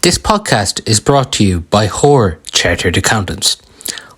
This podcast is brought to you by Hoare Chartered Accountants.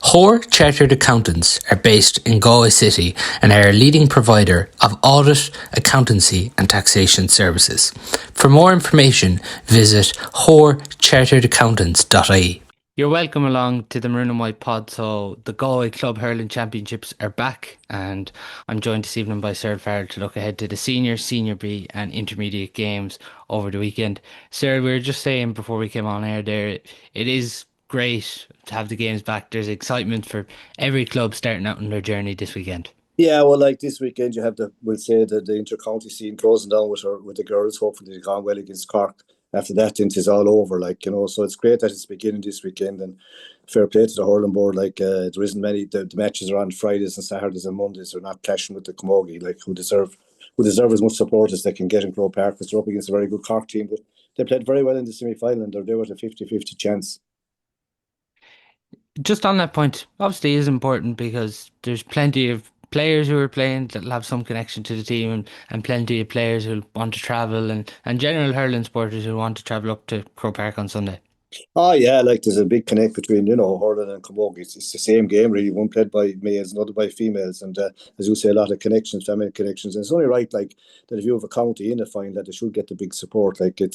Hoare Chartered Accountants are based in Galway City and are a leading provider of audit, accountancy and taxation services. For more information, visit hoarecharteredaccountants.ie. You're welcome along to the Maroon and White pod. So the Galway Club Hurling Championships are back, and I'm joined this evening by Cyril Farrell to look ahead to the Senior B and Intermediate games over the weekend. Cyril, we were just saying before we came on air there, it is great to have the games back. There's excitement for every club starting out on their journey this weekend. Yeah, well, like this weekend, you have we'll say the inter-county scene closing down with the girls. Hopefully, they've gone well against Cork. After that, then it's all over, so it's great that it's beginning this weekend, and fair play to the hurling board. There isn't many. The matches are on Fridays and Saturdays and Mondays. They're not clashing with the Camogie, who deserve as much support as they can get in Croke Park, because they're up against a very good Cork team. But they played very well in the semi-final, and they're there with a 50-50 chance. Just on that point, obviously is important because there's plenty of players who are playing that'll have some connection to the team, and plenty of players who want to travel, and general hurling supporters who want to travel up to Croke Park on Sunday. Oh yeah, there's a big connect between hurling and camogie. It's the same game really. One played by males, another by females, and as you say, a lot of connections, family connections. And it's only right that if you have a county in a final, that they should get the big support. It can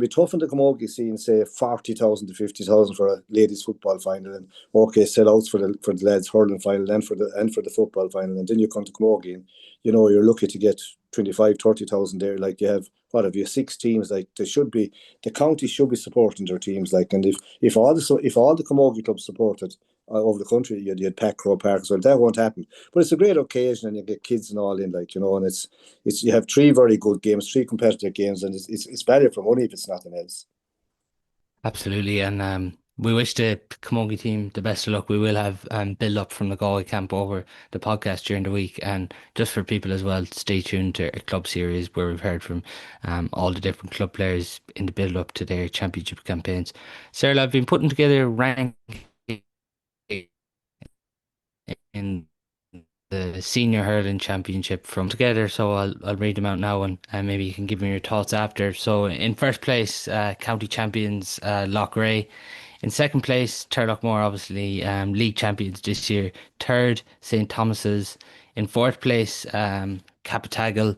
be tough in the camogie scene, say 40,000 to 50,000 for a ladies football final, and okay, sellouts for the lads hurling final and for the football final, and then you come to camogie, and you're lucky to get 25-30,000 there. Like you have, what have you, six teams? The county should be supporting their teams. And if all the camogie clubs supported over the country, you'd pack Crow Park as well. That won't happen. But it's a great occasion, and you get kids and all in, and it's you have three very good games, three competitive games, and it's value for money if it's nothing else. Absolutely, and we wish the Camogie team the best of luck. We will have build up from the Galway camp over the podcast during the week, and just for people as well, stay tuned to a club series where we've heard from all the different club players in the build up to their championship campaigns. Sarah, I've been putting together rankings in the Senior Hurling Championship from together, so I'll read them out now, and maybe you can give me your thoughts after. So in first place, county champions Loughrea. In second place, Turlockmore, obviously league champions this year. Third, St Thomas's. In fourth place, Capitagal.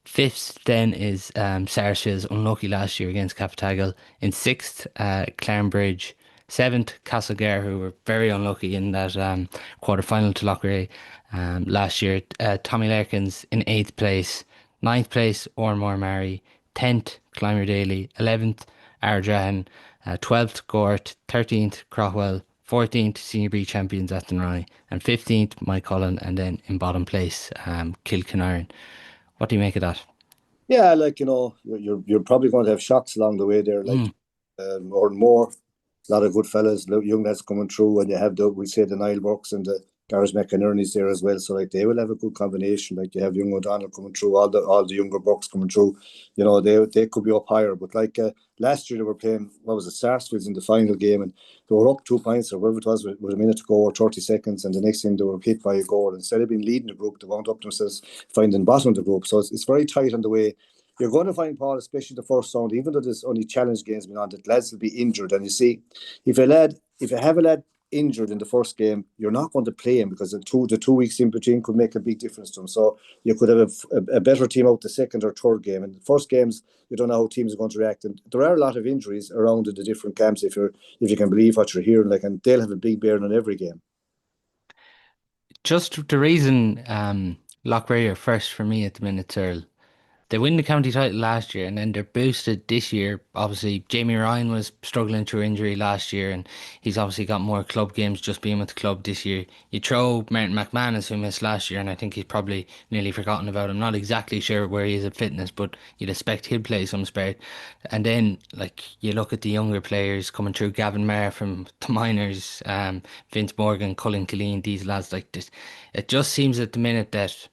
Fifth then is Sarsfield's, unlucky last year against Capitagal. In sixth, Clarenbridge. Seventh, Castlegar, who were very unlucky in that quarter final to Loughrea last year. Tommy Larkins in eighth place. Ninth place, Ormore Mary. 10th, Clymer Daly. 11th, Ardrahan. 12th, Gort. 13th, Craughwell. 14th, Senior B champions Athenry. And 15th, Mike Cullen. And then in bottom place, Kilkenarn. What do you make of that? Yeah, you're probably going to have shocks along the way there, more and more. A lot of good fellas, young lads coming through, and you have we say the Nile Burks and the Gareth McInerney's there as well. So they will have a good combination. You have young O'Donnell coming through, all the younger Bucks coming through. They could be up higher. But last year they were playing, what was it, Sarsfields in the final game, and they were up 2 points or whatever it was with a minute to go or 30 seconds, and the next thing they were hit by a goal. Instead of being leading the group, they wound up themselves finding bottom of the group. So it's very tight on the way. You're going to find, Paul, especially the first round, even though there's only challenge games going on, that lads will be injured. And you see, if you have a lad injured in the first game, you're not going to play him, because the 2 weeks in between could make a big difference to him. So you could have a better team out the second or third game. And the first games, you don't know how teams are going to react. And there are a lot of injuries around in the different camps, if you can believe what you're hearing. And they'll have a big bearing on every game. Just the reason Loughrea are first for me at the minute, Cyril. They win the county title last year, and then they're boosted this year. Obviously, Jamie Ryan was struggling through injury last year, and he's obviously got more club games just being with the club this year. You throw Martin McManus, who missed last year, and I think he's probably nearly forgotten about him. Not exactly sure where he is at fitness, but you'd expect he'll play some spare. And then, you look at the younger players coming through, Gavin Maher from the minors, Vince Morgan, Cullen Killeen, these lads like this. It just seems at the minute that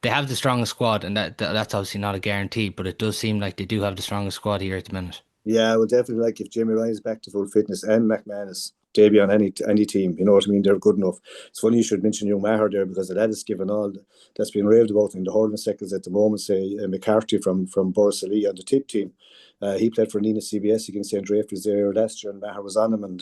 they have the strongest squad, and that's obviously not a guarantee, but it does seem like they do have the strongest squad here at the minute. Yeah, well, definitely, if Jamie Ryan's back to full fitness and McManus. debut on any team. You know what I mean? They're good enough. It's funny you should mention young Maher there, because the lad is given all that's been raved about in the hurling circles at the moment. Say McCarthy from Borrisoleigh on the tip team. He played for Nina CBS against St. Draper's there last year, and Maher was on him, and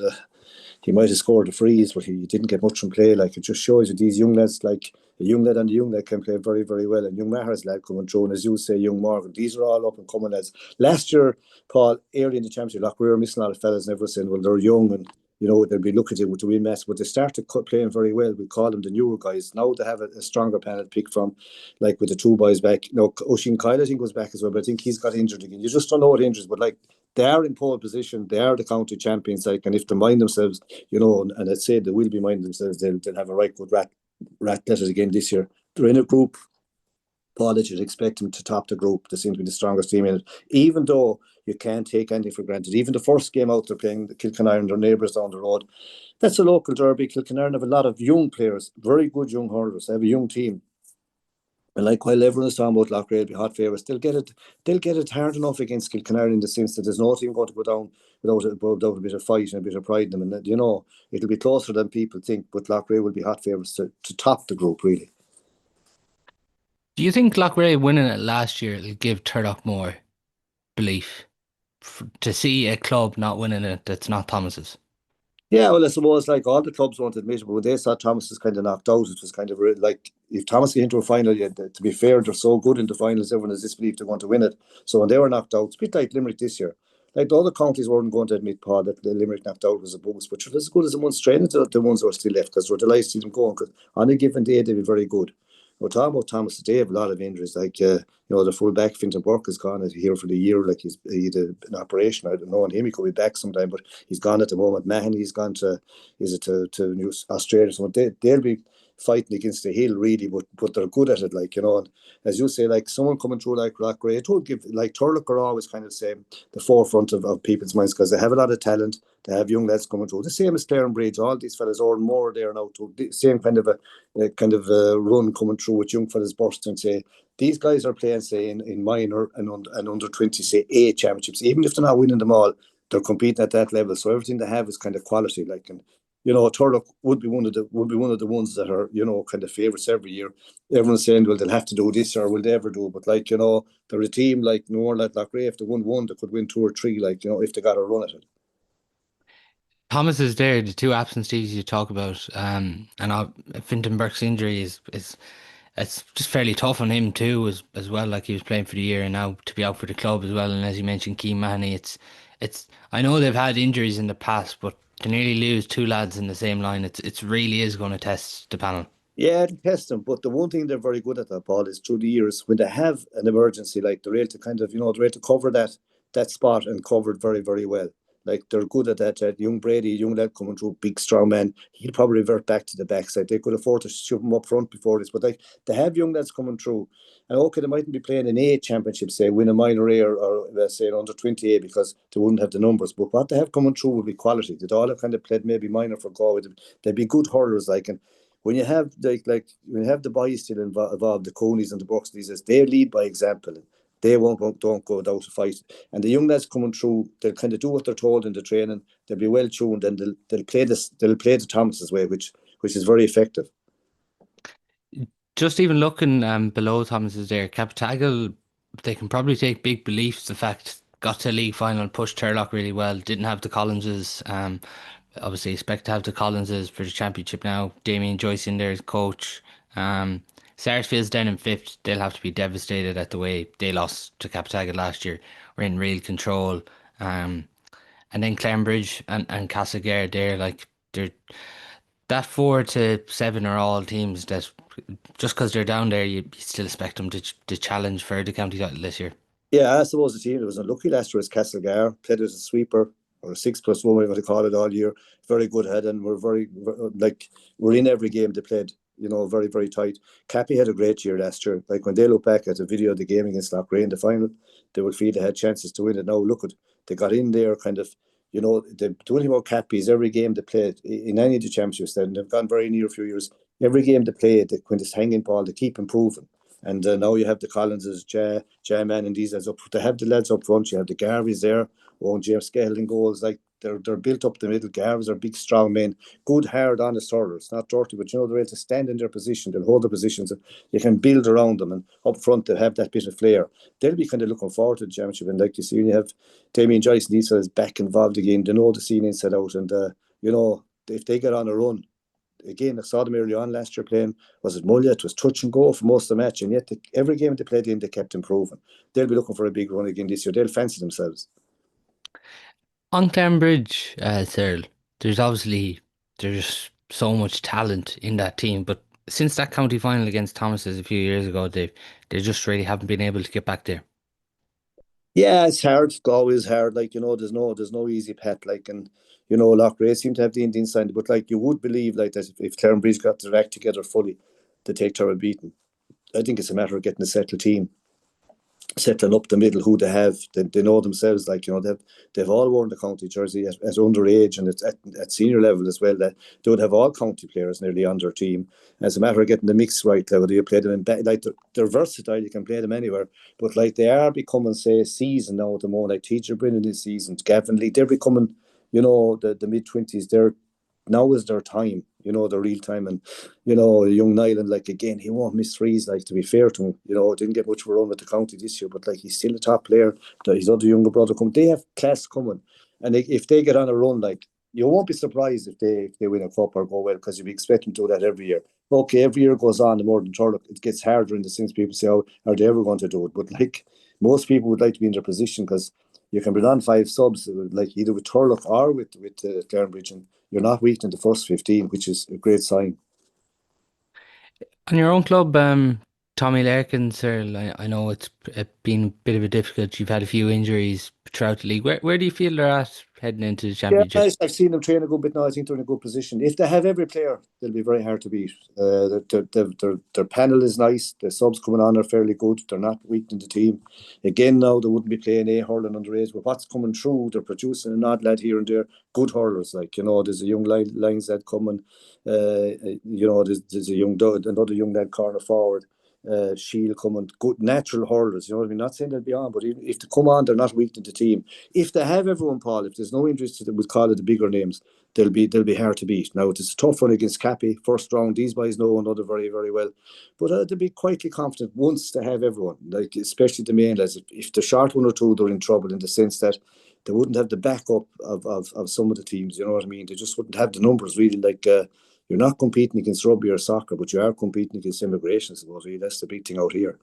he might have scored a freeze, but he didn't get much from play. Like, it just shows you these young lads, like a young lad and a young lad, can play very, very well. And young Maher's lad coming through, and as you say, young Morgan, these are all up and coming lads. Last year, Paul, early in the championship, like, we were missing a lot of fellas, and everyone saying, well, they're young and they'll be looking to win mess, but they started playing very well. We call them the newer guys. Now they have a stronger panel to pick from, like with the two boys back. Oisin Kyle, I think, was back as well, but I think he's got injured again. You just don't know what injuries, but like, they are in pole position. They are the county champions, like, and if they mind themselves, and I'd say they will be minding themselves, they'll have a right good rat letters again this year. They're in a group, Paul, that you'd expect them to top the group. They seem to be the strongest team in it, even though you can't take anything for granted. Even the first game out, they're playing the Kilkenarn, their neighbours down the road. That's a local derby. Kilkenarn have a lot of young players, very good young hurlers. They have a young team. And like, while everyone is talking about Loughrea be hot favourites, they'll get it hard enough against Kilkenarn, in the sense that there's no team going to go down without a bit of fight and a bit of pride in them. And it'll be closer than people think, but Loughrea will be hot favourites to top the group, really. Do you think Loughrea winning it last year will give Turlock more belief to see a club not winning it that's not Thomas's? Yeah, well, I suppose, like, all the clubs won't admit it, but when they saw Thomas was kind of knocked out, it was kind of like, if Thomas get into a final, to be fair, they're so good in the finals, everyone has disbelief they're going to win it. So when they were knocked out, it's a bit like Limerick this year. Like, the other counties weren't going to admit, Paul, that the Limerick knocked out was a boost, but as good as the ones training, the ones who are still left, because we're delighted to see them going, because on a given day, they'd be very good. We're talking about Thomas today, have a lot of injuries, like, the full back, Fintan Burke, is gone here for the year, like, he had an operation, I don't know on him, he could be back sometime, but he's gone at the moment. Mahoney's gone to New Australia, so they'll be fighting against the hill, really, but they're good at it, like, and as you say, like, someone coming through like Loughrea, it would give, like, Turlock are always kind of saying the forefront of people's minds, because they have a lot of talent, they have young lads coming through, the same as Clare and Bridge, all these fellas are more there now, to the same kind of a run coming through with young fellas burst and say, these guys are playing, say, in minor and under 20, say, A championships, even if they're not winning them all, they're competing at that level. So everything they have is kind of quality. Like, and Turlock would be one of the ones that are, kind of favourites every year. Everyone's saying, well, they'll have to do this, or will they ever do? But, like, they're a team like more like Loughrea. If they won one, they could win two or three. Like, if they got a run at it. Thomas is there, the two absentees you talk about, and Fintan Burke's injury is it's just fairly tough on him too, as well. Like, he was playing for the year, and now to be out for the club as well. And as you mentioned, Keane Mahoney, it's I know they've had injuries in the past, but to nearly lose two lads in the same line, it's really is going to test the panel. Yeah, it'll test them. But the one thing they're very good at, that, Paul, is through the years, when they have an emergency, like, they're able to kind of, they're able to cover that spot, and cover it very, very well. Like, they're good at that. Young Brady, young lad coming through, big strong man, he'll probably revert back to the backside. They could afford to shove him up front before this, but, like, they have young lads coming through. And okay, they mightn't be playing an A championship, say, win a minor A, or let's say an under 20 A, because they wouldn't have the numbers. But what they have coming through would be quality. They'd all have kind of played maybe minor for Galway. They'd be good hurlers, like, and when you have when you have the boys still involved, the Coneys and the Buxleys, they lead by example. They don't go without a fight. And the young lads coming through, they'll kind of do what they're told in the training. They'll be well tuned, and they'll play this. They'll play the Thomas's way, which is very effective. Just even looking below Thomas's there, Captagal, they can probably take big beliefs. The fact got to a league final, pushed Turlock really well, didn't have the Collinses. Obviously expect to have the Collinses for the championship now. Damien Joyce in there as coach. Sarsfield's down in fifth. They'll have to be devastated at the way they lost to Captagal last year. We're in real control. And then Clarenbridge and Castlegar, they're that 4 to 7 are all teams that just because they're down there, you still expect them to challenge for the county title this year. Yeah, I suppose the team that was unlucky last year was Castlegar. Played as a sweeper, or a 6+1, whatever they call it, all year. Very good head, and we're in every game they played. Very, very tight. Cappy had a great year last year. Like, when they look back at the video of the game against Loughrea in the final, they would feel they had chances to win it. Now look at, they got in there kind of. The only thing about Cappy is every game they played in any of the championships, and they've gone very near a few years. Every game they played, when it's hanging ball, they keep improving. And now you have the Collinses, J Man, and these lads up. They have the lads up front. You have the Garveys there. Owen James Scahill in goals. Like, they're built up the middle. Garves are big, strong men, good, hard, honest hurlers, not dirty, but they're able to stand in their position, they'll hold their positions, and you can build around them, and up front they'll have that bit of flair. They'll be kind of looking forward to the championship, and like you see, when you have Damien Joyce and these fellas back involved again, they know the scene inside out, and if they get on a run, again, I saw them early on last year playing. Was it Mulla? It was touch and go for most of the match, and yet every game they played in, they kept improving. They'll be looking for a big run again this year. They'll fancy themselves. On Bridge, Cyril, there's so much talent in that team, but since that county final against Thomas's a few years ago, they just really haven't been able to get back there. Yeah, it's hard. It's always hard. Like, there's no easy path. Like, and Loughrea seem to have the Indian side, but like you would believe like that if Bridge got their act together fully, to take Tara beaten. I think it's a matter of getting a settled team, settling up the middle, who they have. They know themselves, like, they've all worn the county jersey at underage, and it's at senior level as well. That they would have all county players nearly on their team. As a matter of getting the mix right, whether you play them like they're versatile, you can play them anywhere. But like they are becoming, say, season now at the moment. Like Teacher Brennan this season, Gavin Lee, they're becoming, the mid-20s. They're now is their time, the real time. And, young Nyland, like, again, he won't miss threes, like, to be fair to him. Didn't get much of a run with the county this year, but, like, he's still a top player. His other younger brother coming. They have class coming. And if they get on a run, like, you won't be surprised if they win a cup or go well, because you'd be expecting to do that every year. Okay, every year goes on, the more than Turlock, it gets harder in the sense people say, oh, are they ever going to do it? But, like, most people would like to be in their position, because you can bring on 5 subs, like either with Turlock or with Clarenbridge, and you're not weak in the first 15, which is a great sign. On your own club, Tommy Larkin, Cyril, I know it's been a bit of a difficult. You've had a few injuries throughout the league. Where do you feel they're at heading into the Yeah, championship? I've seen them train a good bit now. I think they're in a good position. If they have every player, they'll be very hard to beat. Their panel is nice. The subs coming on are fairly good. They're not weak in the team. Again, now they wouldn't be playing A hurling underage, but what's coming through, they're producing an odd lad here and there. Good hurlers, like, there's a young Lions lad coming. There's a another young lad corner forward. Shield coming, good natural hurlers. You know what I mean? Not saying they'll be on, but even if they come on, they're not weak in the team. If they have everyone, Paul, if there's no injuries to them, we'd call it the bigger names. They'll be hard to beat. Now it's a tough one against Cappy, first round. These boys know one another very, very well, but they'll be quietly confident once they have everyone. Like, especially the main lads. If they're short one or two, they're in trouble, in the sense that they wouldn't have the backup of some of the teams. You know what I mean? They just wouldn't have the numbers really. Like, you're not competing against rugby or soccer, but you are competing against immigration, I suppose. Really, that's the big thing out here.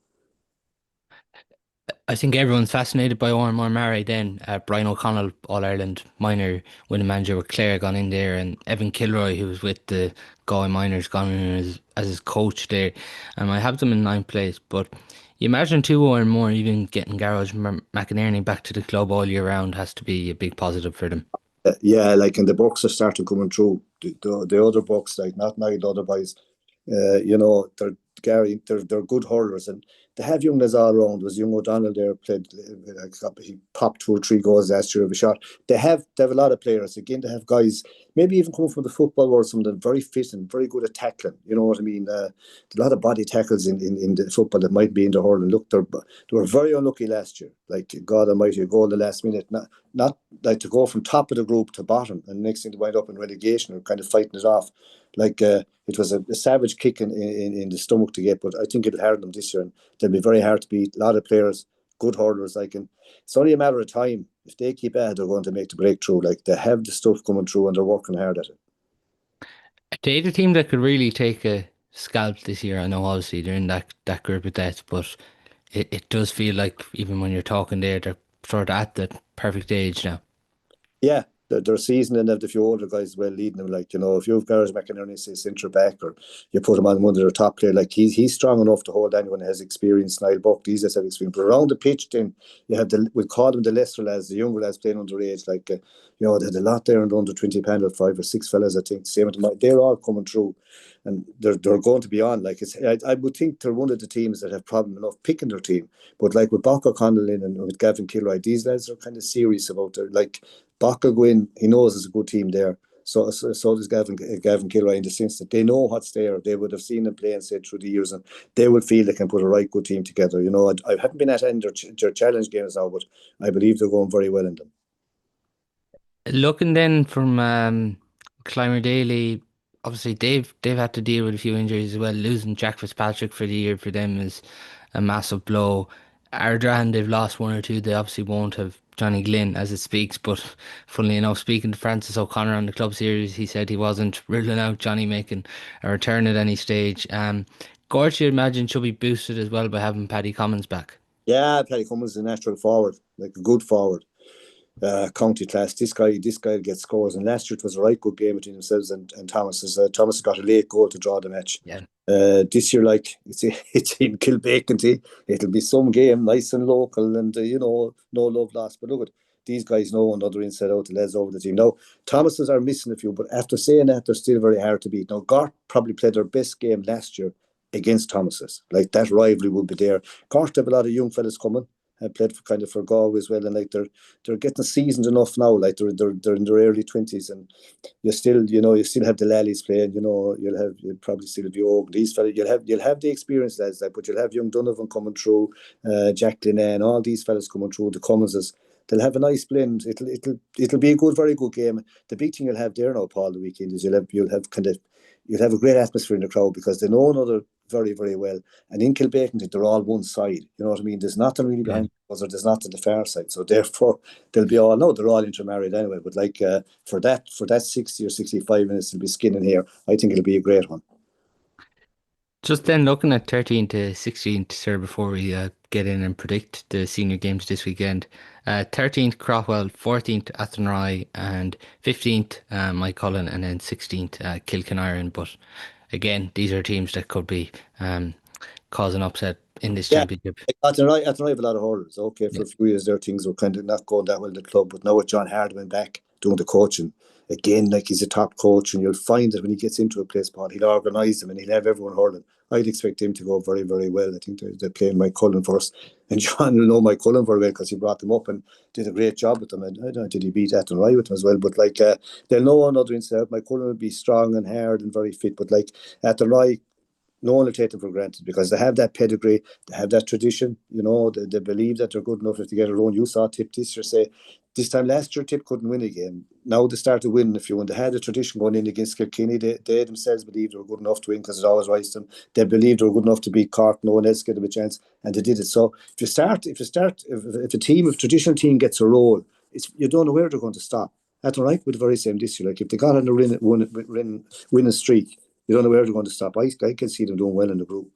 I think everyone's fascinated by Ormore Murray then. Brian O'Connell, All Ireland minor winning manager with Clare, gone in there, and Evan Kilroy, who was with the Galway Miners, gone in as his coach there. I have them in ninth place, but you imagine two or more, even getting Garage McInerney back to the club all year round has to be a big positive for them. Yeah, like, and the bucks are starting coming through. The other bucks, like, not now the other boys, they're Gary, they're good hurlers, and they have young as all around. Was young O'Donnell there, played, he popped 2 or 3 goals last year of a shot. They have a lot of players. Again, they have guys maybe even coming from the football world, some of them very fit and very good at tackling. You know what I mean? A lot of body tackles in the football that might be in the hurling. Look, they were very unlucky last year. Like, God Almighty, a goal in the last minute. Not like to go from top of the group to bottom, and next thing they wind up in relegation or kind of fighting it off. Like, it was a savage kick in the stomach to get, but I think it'll hurt them this year, and they'll be very hard to beat. A lot of players, good hurlers, like, and it's only a matter of time. If they keep at it, they're going to make the breakthrough. Like, they have the stuff coming through, and they're working hard at it. They're the team that could really take a scalp this year. I know obviously they're in that group of death, but it does feel like even when you're talking there, they're sort of at the perfect age now. Yeah, their season, and have the few older guys as well leading them. Like, if you have Gareth McInerney, say, centre back, or you put him on one of their top player, like, he's strong enough to hold anyone that has experience. Niall Buck, these guys have experience. But around the pitch, then you have we call them the lesser lads, the younger lads playing underage. Like, they had a lot there in the under 20 panel, 5 or 6 fellas, I think. Same with them. They're all coming through, and they're going to be on. Like, I would think they're one of the teams that have problem enough picking their team. But like with Buck O'Connell in and with Gavin Kilroy, these lads are kind of serious about their, like, Bach will go in. He knows there's a good team there. So does Gavin Kilroy, in the sense that they know what's there. They would have seen them play and said through the years, and they would feel they can put a right good team together. I haven't been at any of their challenge games now, but I believe they're going very well in them. Looking then from Clymer Daly, obviously they've had to deal with a few injuries as well. Losing Jack Fitzpatrick for the year for them is a massive blow. Ardran, they've lost one or two. They obviously won't have Johnny Glynn as it speaks, but funnily enough, speaking to Francis O'Connor on the club series, he said he wasn't ruling out Johnny making a return at any stage. Gorge, you imagine, should be boosted as well by having Paddy Commons back. Yeah, Paddy Cummins is a natural forward, like a good forward. County class. This guy gets scores. And last year it was a right good game between themselves and Thomas. Thomas got a late goal to draw the match. Yeah. This year, like it's in Kilbacon, it'll be some game, nice and local, and no love lost. But look at these guys know another inside out the lads over the team. Now Thomases are missing a few, but after saying that, they're still very hard to beat. Now Gort probably played their best game last year against Thomases. Like that rivalry will be there. Gort have a lot of young fellas coming. Have played for kind of for Galway as well, and like they're getting seasoned enough now. Like they're in their early 20s, and you still have the lallies playing. You'll probably still have the Oak. These fellas, you'll have the experience lads, like, but you'll have young Donovan coming through, Jack Linnane, all these fellas coming through. The Cumminses, they'll have a nice blend. It'll be a very good game. The big thing you'll have there now, Paul, the weekend is you'll have a great atmosphere in the crowd because they know one another very, very well. And in Kilbacon, they're all one side. You know what I mean? There's nothing really Yeah. behind us, or there's nothing the far side. So therefore, they'll be all no, they're all intermarried anyway. But like for that 60 or 65 minutes to be skinning here, I think it'll be a great one. Just then looking at 13 to 16, sir, before we get in and predict the senior games this weekend. 13th Crofwell, 14th Athenry, and 15th Mike Cullen, and then 16th Kilkenarren. But again, these are teams that could be causing upset in this Yeah, championship. at I have a lot of hurdles. Okay, Yeah. for a few years there, things were kind of not going that well in the club. But now with John Hardman back doing the coaching, again, like he's a top coach, and you'll find that when he gets into a place, Paul, he'll organise them and he'll have everyone hurling. I'd expect him to go very, very well. I think they're playing Mike Cullen first. And John will know Mike Cullen very well because he brought them up and did a great job with them. And I don't know, did he beat Athenry with them as well? But like, they'll know another inside. Mike Cullen will be strong and hard and very fit. But like, Athenry, no one will take them for granted because they have that pedigree, they have that tradition. They believe that they're good enough if they get a run. You saw Tip this year say, this time last year, Tip couldn't win a game. Now they started winning a few, and they had a tradition going in against Kilkenny. They themselves believed they were good enough to win because it always rises them. They believed they were good enough to beat Cork. No one else gave them a chance, and they did it. So if a team, if traditional team gets a roll, you don't know where they're going to stop. That's all right with the very same this year. Like if they got on a winning streak, you don't know where they're going to stop. I can see them doing well in the group.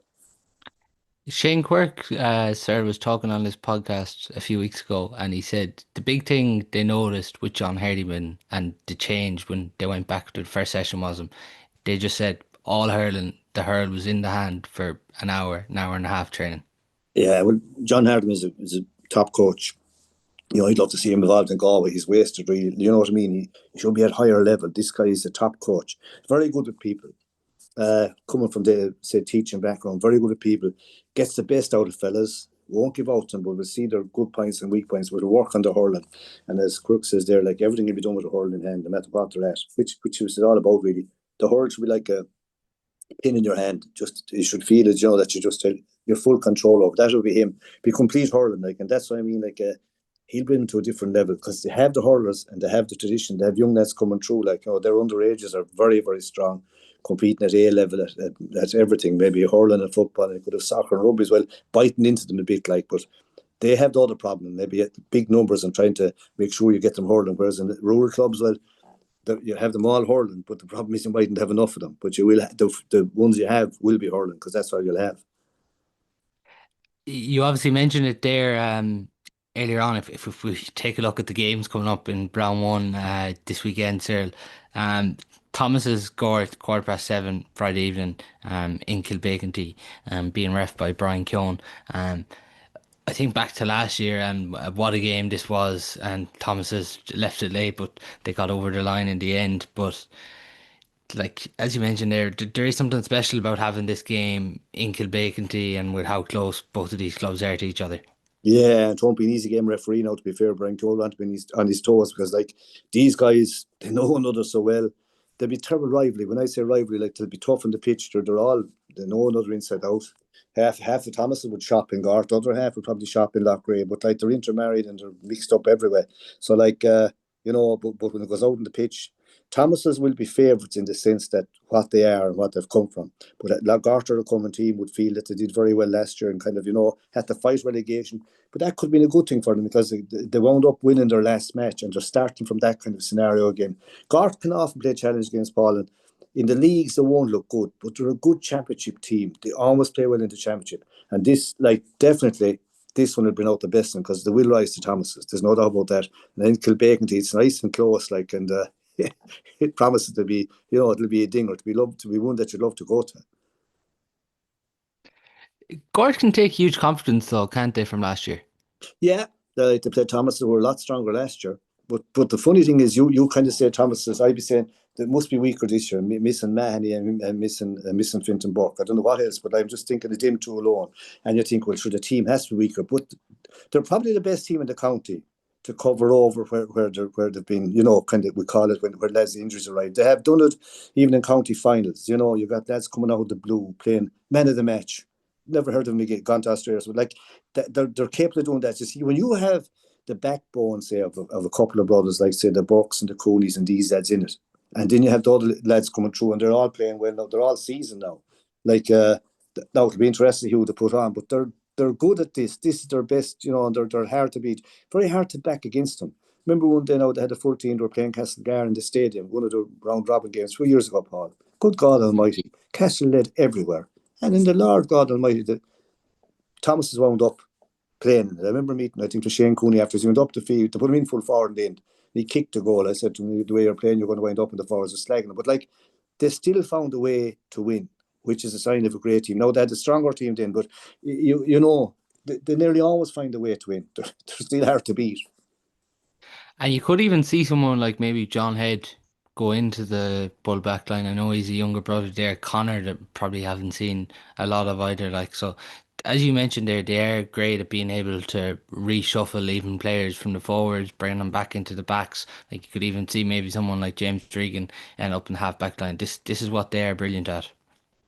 Shane Quirk, sir, was talking on this podcast a few weeks ago, and he said the big thing they noticed with John Hardiman and the change when they went back to the first session was him. They just said all hurling, the hurl was in the hand for an hour and a half training. Yeah, well, John Hardman is a top coach. I'd love to see him involved in Galway. He's wasted, really. You know what I mean? He should be at higher level. This guy is a top coach. Very good with people. Coming from the, say, teaching background, very good with people. Gets the best out of fellas. Won't give out to them, but we'll see their good points and weak points. We'll work on the hurling. And as Crook says there, like everything will be done with a hurling in hand, no matter what they're at, which is all about, really. The hurl should be like a pin in your hand. Just you should feel it, that you're full control over. That will be him. Be complete hurling, like, and that's what I mean. Like, he'll bring him to a different level because they have the hurlers and they have the tradition. They have young lads coming through. Like, their underages are very, very strong, competing at A level at everything. Maybe hurling and football, and they could have soccer and rugby as well, biting into them a bit, like, but. They have the other problem, maybe at big numbers and trying to make sure you get them hurling. Whereas in the rural clubs, well, you have them all hurling, but the problem is you mightn't have enough of them. But you will the ones you have will be hurling because that's all you'll have. You obviously mentioned it there earlier on. If we take a look at the games coming up in Brown 1 this weekend, Cyril, um, Thomas has scored quarter past 7 Friday evening in Kilbacon, being ref by Brian Keown. I think back to last year and what a game this was, and Thomas has left it late, but they got over the line in the end. But like as you mentioned there, there is something special about having this game in Kilbacon and with how close both of these clubs are to each other. Yeah, it won't be an easy game referee now, to be fair. Brian Cole want to be on his toes because, like, these guys, they know one another so well. They'll be terrible rivalry. When I say rivalry, like, they'll be tough on the pitch. They know another inside out. Half the Thomases would shop in Gart, the other half would probably shop in Loughrea, but like they're intermarried and they're mixed up everywhere. So like but when it goes out on the pitch, Thomas's will be favourites in the sense that what they are and what they've come from. But Garter, the coming team, would feel that they did very well last year and kind of, had to fight relegation. But that could have been a good thing for them because they wound up winning their last match and they're starting from that kind of scenario again. Garter can often play challenge against Paul. In the leagues, they won't look good, but they're a good championship team. They always play well in the championship. And this, definitely, this one will bring out the best in because they will rise to Thomas's. There's no doubt about that. And then Kilbacon, it's nice and close, and it promises to be, it'll be a dinger, to be one that you'd love to go to. Gort can take huge confidence though, can't they, from last year? Yeah, they played Thomas. They were a lot stronger last year. But the funny thing is, you kind of say Thomas, as I'd be saying, they must be weaker this year, missing Mahoney and missing Finton Burke. I don't know what else, but I'm just thinking of them two alone. And you think, well, sure, the team has to be weaker, but they're probably the best team in the county to cover over where they've been, kind of, we call it where lads' injuries arrive. They have done it even in county finals. You got lads coming out of the blue playing man of the match. Never heard of them again, gone to Australia. So they're capable of doing that. You see, when you have the backbone, say, of a couple of brothers, like, say, the Burks and the Coonies and these lads in it, and then you have the other lads coming through and they're all playing well now. They're all seasoned now. Now it'll be interesting who they put on, but they're good at this. This is their best, and they're hard to beat. Very hard to back against them. Remember one day now they had a full team, they were playing Castlegar in the stadium, one of the round robin games 3 years ago, Paul. Good God Almighty. Castle led everywhere. And in the Lord God Almighty, Thomas has wound up playing. I remember meeting, I think, to Shane Cooney after he went up the field. They put him in full forward in the end. He kicked the goal. I said to him, the way you're playing, you're going to wind up in the forwards of slagging him. But they still found a way to win, which is a sign of a great team. Now they had a stronger team then, but they nearly always find a way to win. They're still hard to beat. And you could even see someone like maybe John Head go into the Bull back line. I know he's a younger brother there, Connor, that probably haven't seen a lot of either. So, as you mentioned there, they are great at being able to reshuffle even players from the forwards, bring them back into the backs. Like you could even see maybe someone like James Regan end up in the half back line. This is what they are brilliant at.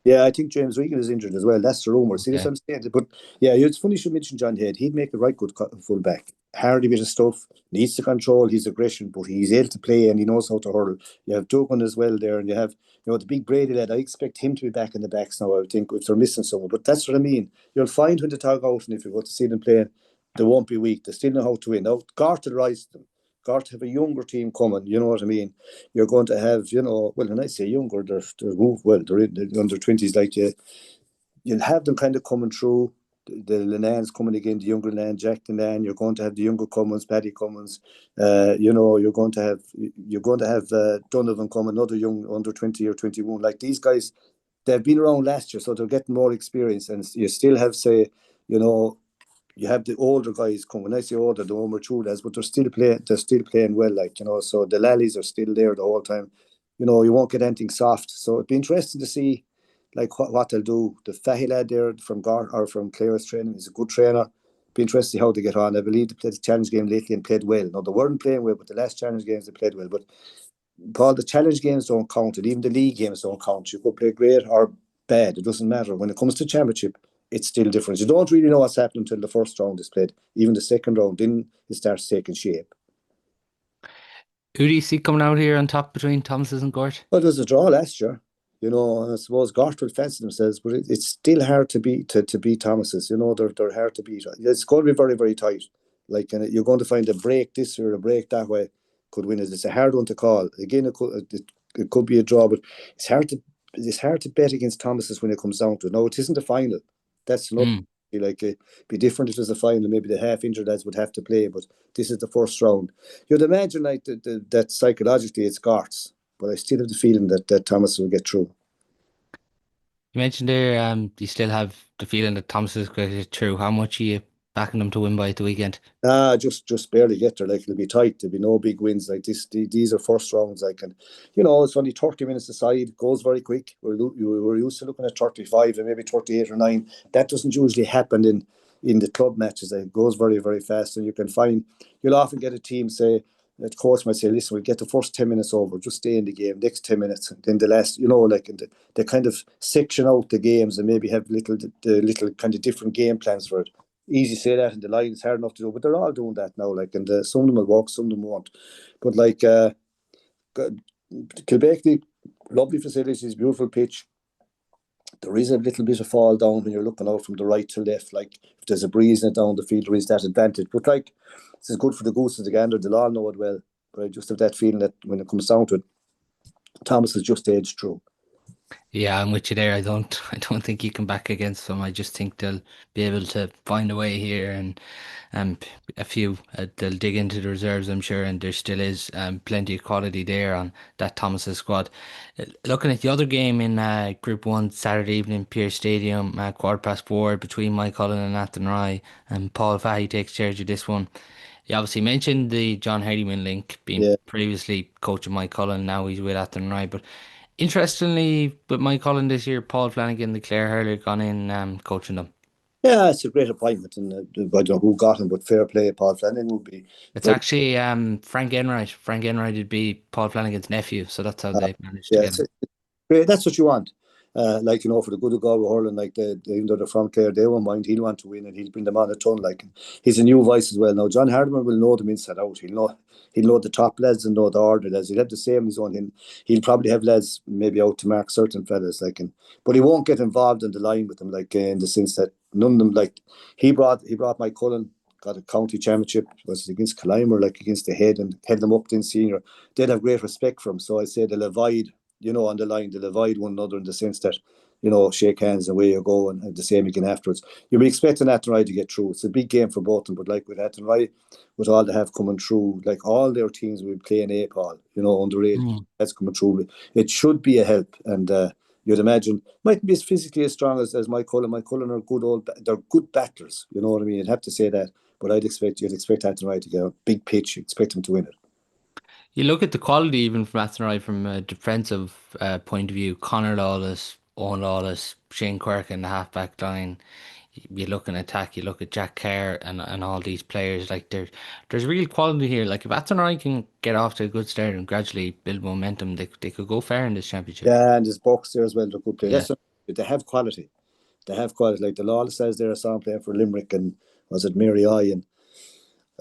Yeah, I think James Regan is injured as well. That's the rumour. See, that's Okay. what I'm saying. But yeah, it's funny you should mention John Head. He'd make a right good full back. Hardy bit of stuff, needs to control his aggression, but he's able to play and he knows how to hurl. You have Duggan as well there, and you have, the big Brady lad. I expect him to be back in the backs now, I think, if they're missing someone. But that's what I mean. You'll find when they talk out, and if you go to see them playing, they won't be weak. They still know how to win. Now, Gart will rise to them. Gart have a younger team coming, you know what I mean? You're going to have, well, when I say younger, they're moved well, they're under 20s, like you'll have them kind of coming through. The Lenans coming again, the younger Lenan, Jack Lenan. You're going to have the younger Cummins, Paddy Cummins. You're going to have Donovan coming, another young under 20 or 21. Like these guys, they've been around last year, so they're getting more experience. And you still have, say, you know, you have the older guys coming. When I say older, the more mature lads, but they're still playing. They're still playing well, So the lallies are still there the whole time. You won't get anything soft. So it'd be interesting to see, like what they'll do. The Fahy lad there from Clare's training is a good trainer. Be interested to see how they get on. I believe they played the challenge game lately and played well. Now they weren't playing well, but the last challenge games they played well. But Paul, the challenge games don't count, and even the league games don't count. You could play great or bad; it doesn't matter. When it comes to championship, it's still different. You don't really know what's happening until the first round is played. Even the second round, then it starts taking shape. Who do you see coming out here on top between Thomas's and Gort? Well, it was a draw last year. I suppose Gort will fancy themselves, but it's still hard to beat to beat Thomas's. They're hard to beat. It's going to be very, very tight. And you're going to find a break this or a break that way could win it. It's a hard one to call. Again, it could be a draw, but it's hard to bet against Thomas's when it comes down to it. No, it isn't the final. That's another. Hmm. Be different if it was a final. Maybe the half injured lads would have to play, but this is the first round. You'd imagine that psychologically it's Garts, but I still have the feeling that Thomas will get through. You mentioned there, you still have the feeling that Thomas's going to get through. How much are you backing them to win by at the weekend? Just barely get there. Like it'll be tight. There'll be no big wins like this. These are first rounds. It's only 30 minutes aside. It goes very quick. We're used to looking at 35 and maybe 38 or 9. That doesn't usually happen in the club matches. It goes very, very fast, and you'll often get a team say. The coach might say, "Listen, we'll get the first 10 minutes over. Just stay in the game. Next 10 minutes, and then the last, and they kind of section out the games and maybe have the little kind of different game plans for it." easy to say that in the line, it's hard enough to do, but they're all doing that now, like, and some of them will work, some of them won't. But like, Kilbeckley, lovely facilities, beautiful pitch. There is a little bit of fall down when you're looking out from the right to left. Like, if there's a breeze in it down the field, there is that advantage. But like, this is good for the goose and the gander. They'll all know it well. But I just have that feeling that when it comes down to it, Thomas has just edged through. Yeah, I'm with you there. I don't think you can back against them. I just think they'll be able to find a way here, and um, a few they'll dig into the reserves, I'm sure, and there still is plenty of quality there on that Thomas's squad. Looking at the other game in Group One Saturday evening, Pearse Stadium, 4:15 between Mike Cullen and Athenry, and Paul Fahey takes charge of this one. You obviously mentioned the John Hardyman link, being Yeah. previously coach of Mike Cullen, now he's with Athenry, but. Interestingly, with Mike Holland this year, Paul Flanagan, the Clare hurler, gone in coaching them. Yeah, it's a great appointment, and I don't know who got him, but fair play. Paul Flanagan would be It's very. actually Frank Enright. Frank Enright would be Paul Flanagan's nephew, so that's how Uh, they managed to yeah, get him. great. That's what you want. Like, for the good of God with Hurling, like even though they're from Clare, they won't mind. He'll want to win, and he'll bring them on a ton. Like, he's a new voice as well. Now John Hardiman will know them inside out. He'll know the top lads and know the order lads. He'll have the same as on him. He'll probably have lads maybe out to mark certain fellas, like, but he won't get involved in the line with them, like, in the sense that none of them, like, he brought Mike Cullen, got a county championship, was it against Clymer, like against the head, and held them up in senior. They'd have great respect for him. So I say they'll avoid, on the line, they'll avoid one another in the sense that, shake hands and away you go, and the same again afterwards. You'll be expecting Athenry to get through. It's a big game for both of them, but like with Athenry, with all they have coming through, like all their teams will be playing A, Paul, underage, Mm. that's coming through. It should be a help, and you'd imagine mightn't be as physically as strong as Mike Cullen. Mike Cullen are they're good battlers, you know what I mean? You'd have to say that, but you'd expect Athenry to get a big pitch, expect them to win it. You look at the quality even from Athenry from a defensive point of view. Conor Lawless, Owen Lawless, Shane Quirk in the half-back line. You look in attack, you look at Jack Kerr and all these players. Like there's real quality here. Like if Athenry can get off to a good start and gradually build momentum, they could go far in this championship. Yeah, and there's Bucks there as well. They're good players. Yeah. They have quality. They have quality. Like the Lawless says, they're a song playing for Limerick, and was it Mary I, and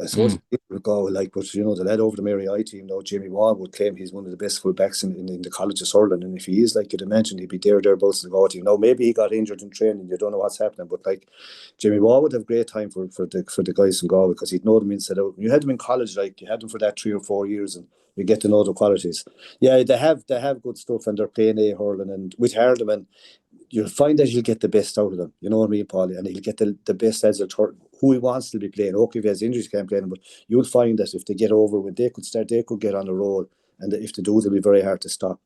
I suppose Mm. it would go like, but the lad over the Mary I team now, Jamie Wall, would claim he's one of the best fullbacks in the college of hurling, and if he is, like you'd imagine, he'd be thereabouts in the go team. Now maybe he got injured in training, you don't know what's happening, but like Jamie Wall would have great time for the guys in Galway because he'd know them inside out. You had them in college, like you had them for that 3 or 4 years, and you get to know the qualities. Yeah, they have good stuff, and they're playing A hurling, and with Hardeman, you'll find that he'll get the best out of them. You know what I mean, Paulie? And he'll get the best as a who he wants to be playing. Okay, if he has injuries, he can't play them, but you'll find that if they get over, when they could get on a roll. And if they do, they'll be very hard to stop.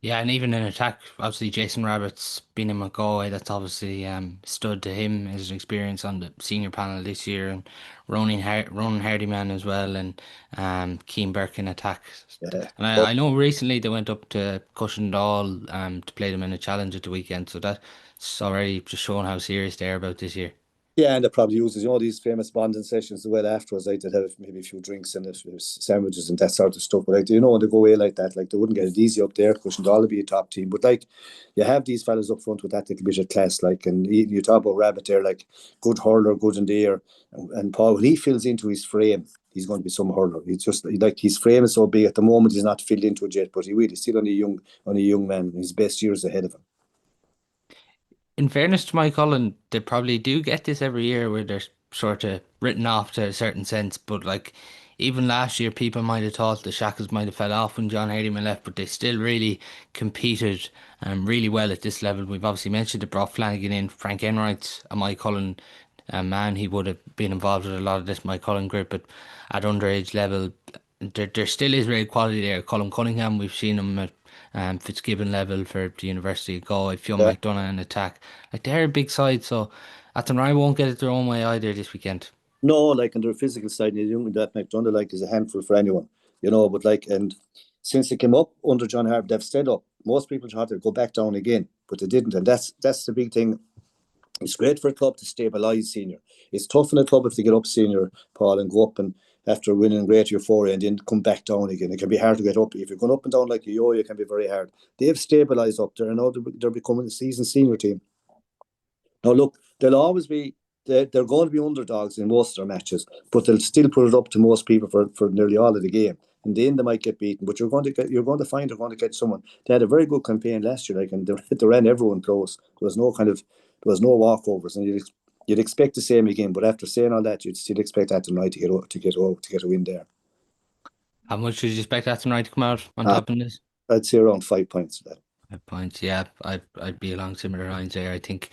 Yeah, and even in attack, obviously Jason Rabbit's been in McGaughy. That's obviously stood to him as an experience on the senior panel this year, and Ronan Hardyman as well, and Keane Burke in attack. Yeah. And Oh, I know recently they went up to Cushendall to play them in a challenge at the weekend, so that's already just showing how serious they are about this year. yeah, and they probably uses these famous bonding sessions as well afterwards. Like they'd have maybe a few drinks and a few sandwiches and that sort of stuff. But like when they go away like that, like they wouldn't get it easy up there. Cushion all to be a top team. But like you have these fellas up front with that little bit of class, like, and you talk about Rabbit there, like good hurler, good in the air, and Paul, when he fills into his frame, he's going to be some hurler. He's just like his frame is so big at the moment. He's not filled into it yet, but he really still on a young man. His best years ahead of him. In fairness to Mike Cullen, they probably do get this every year where they're sort of written off to a certain sense. But like even last year, people might have thought the Shackles might have fell off when John Hardiman left, but they still really competed really well at this level. We've obviously mentioned they brought Flanagan in, Frank Enright, a Mike Cullen man. He would have been involved with a lot of this Mike Cullen group, but at underage level, there still is real quality there. Colin Cunningham, we've seen him at Fitzgibbon level for the University of Galway, Fionn Yeah. McDonagh in attack. Like they're a big side, so Athenry won't get it their own way either this weekend. No, like on their physical side, you know, that McDonald like is a handful for anyone, But like, and since they came up under John Harp, they've stayed up. Most people thought they'd go back down again, but they didn't, and that's the big thing. It's great for a club to stabilise senior. It's tough in a club if they get up senior, Paul, and go up and after winning great euphoria and then come back down again. It can be hard to get up. If you're going up and down like a yo, it can be very hard. They've stabilised up there, and now they're becoming a seasoned senior team. Now look, they'll always be. they're going to be underdogs in most of their matches, but they'll still put it up to most people for nearly all of the game. In the end, they might get beaten, but you're going to find they're going to get someone. They had a very good campaign last year, like, and they ran everyone close. There was no walkovers, and you'd expect the same again. But after saying all that, you'd still expect that tonight to get a win there. How much did you expect that tonight to come out on Uh, top of this? I'd say around 5 points of that. 5 points, yeah. I'd be along similar lines there. I think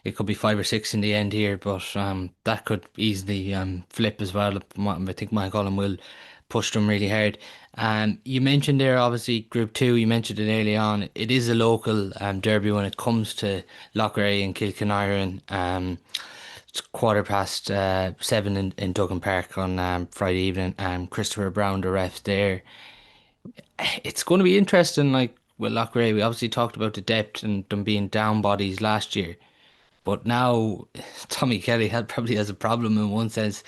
it could be 5 or 6 in the end here, but that could easily flip as well. I think Mike Holland will push them really hard. You mentioned there obviously Group Two. You mentioned it early on. It is a local derby when it comes to Loughrea and Kilkenarran. It's 7:15 in Duggan Park on Friday evening. Christopher Brown, the ref there. It's going to be interesting. Like with Loughrea, we obviously talked about the depth and them being down bodies last year, but now Tommy Kelly probably has a problem in one sense,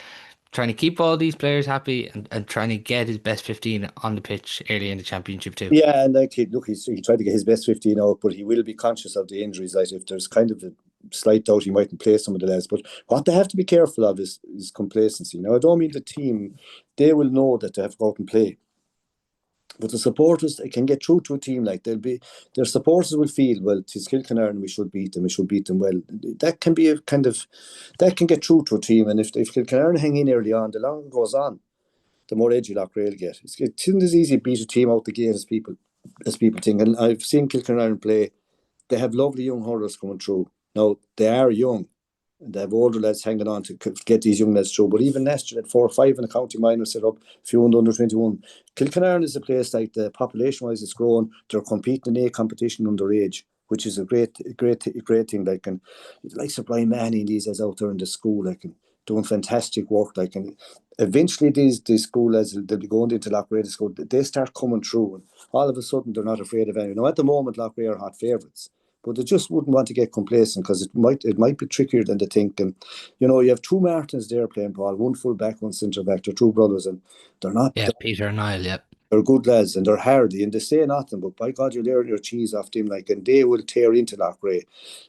trying to keep all these players happy and trying to get his best 15 on the pitch early in the championship too. Yeah, and like he tried to get his best 15 out, but he will be conscious of the injuries. Like if there's kind of a slight doubt, he mightn't play some of the lads. But what they have to be careful of is complacency. Now, I don't mean the team; they will know that they have to go out and play. But the supporters, they can get through to a team like their supporters will feel, well, it's Kilkenarn, we should beat them well. That can be a kind of that can get through to a team, and if Kilkenarn hang in early on, the longer it goes on, the more edgy Loughrea will get. It isn't as easy to beat a team out the gate as people think. And I've seen Kilkenarn play. They have lovely young hurlers coming through. Now they are young, and they have older lads hanging on to get these young lads through. But even last year, at 4 or 5 in the county minor set up, a few under 21. Kilkenarn is a place like the population wise it's grown. They're competing in a competition underage, which is a great thing. Like and like Sir Brian Manny and these as out there in the school, like and doing fantastic work. Like and eventually these school lads they'll be going into Loughrea school. They start coming through, and all of a sudden they're not afraid of anyone. Now at the moment, Loughrea are hot favourites. But they just wouldn't want to get complacent because it might be trickier than they think. And you have two Martins there playing ball, one full back, one centre back. They're two brothers, and they're not. Yeah, Peter and Niall. Yeah, They're good lads and they're hardy and they say nothing, but by God, you learn your cheese off them, like, and they will tear into Loughrea.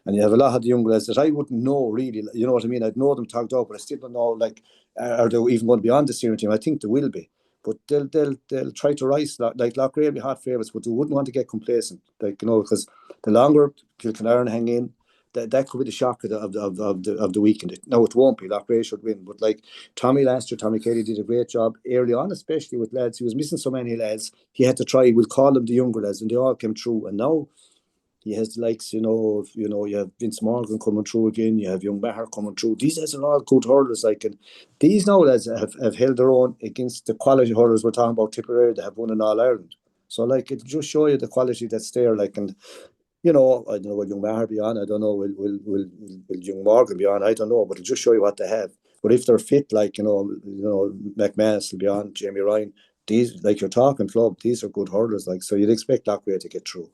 And you have a lot of the young lads that I wouldn't know really, you know what I mean? I'd know them talked out, but I still don't know, like, are they even going to be on the senior team? I think they will be. But they'll try to rise, like Loughrea will be hot favourites, but they wouldn't want to get complacent, like, because the longer Kilkenarn hang in, that could be the shock of the weekend. No, it won't be. Loughrea should win, but like Tommy last year, Tommy Kelly did a great job early on, especially with lads. He was missing so many lads. He had to try. We'll call them the younger lads, and they all came through. And now he has the likes, you have Vince Morgan coming through again. You have young Maher coming through. These lads are all good hurlers. Like, and these now lads have held their own against the quality hurlers we're talking about. Tipperary, they have won in All Ireland. So like it just show you the quality that's there. Like and I don't know will young Maher be on. I don't know will young Morgan be on. I don't know, but it'll just show you what they have. But if they're fit, like McManus will be on, Jamie Ryan. These, like you're talking club, these are good hurlers. Like so, you'd expect Loughrea to get through.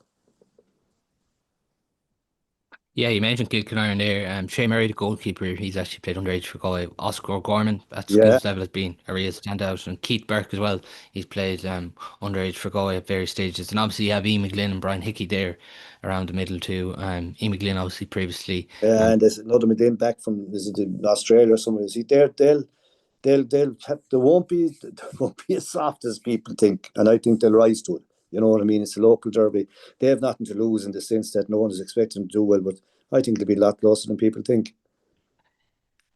yeah. You mentioned Kilkenarn there. Shea Murray, the goalkeeper, he's actually played underage for Galway. Oscar O'Gorman at Yeah, skills level has been a real standout, and Keith Burke as well. He's played underage for Galway at various stages, and obviously you have Ian McGlynn and Brian Hickey there around the middle too. Ian McGlynn obviously previously. Um, and there's another Medin back from is it in Australia or somewhere. Is he there? They won't be as soft as people think, and I think they'll rise to it. You know what I mean? It's a local derby. They have nothing to lose in the sense that no one is expecting them to do well, but I think they'll be a lot closer than people think.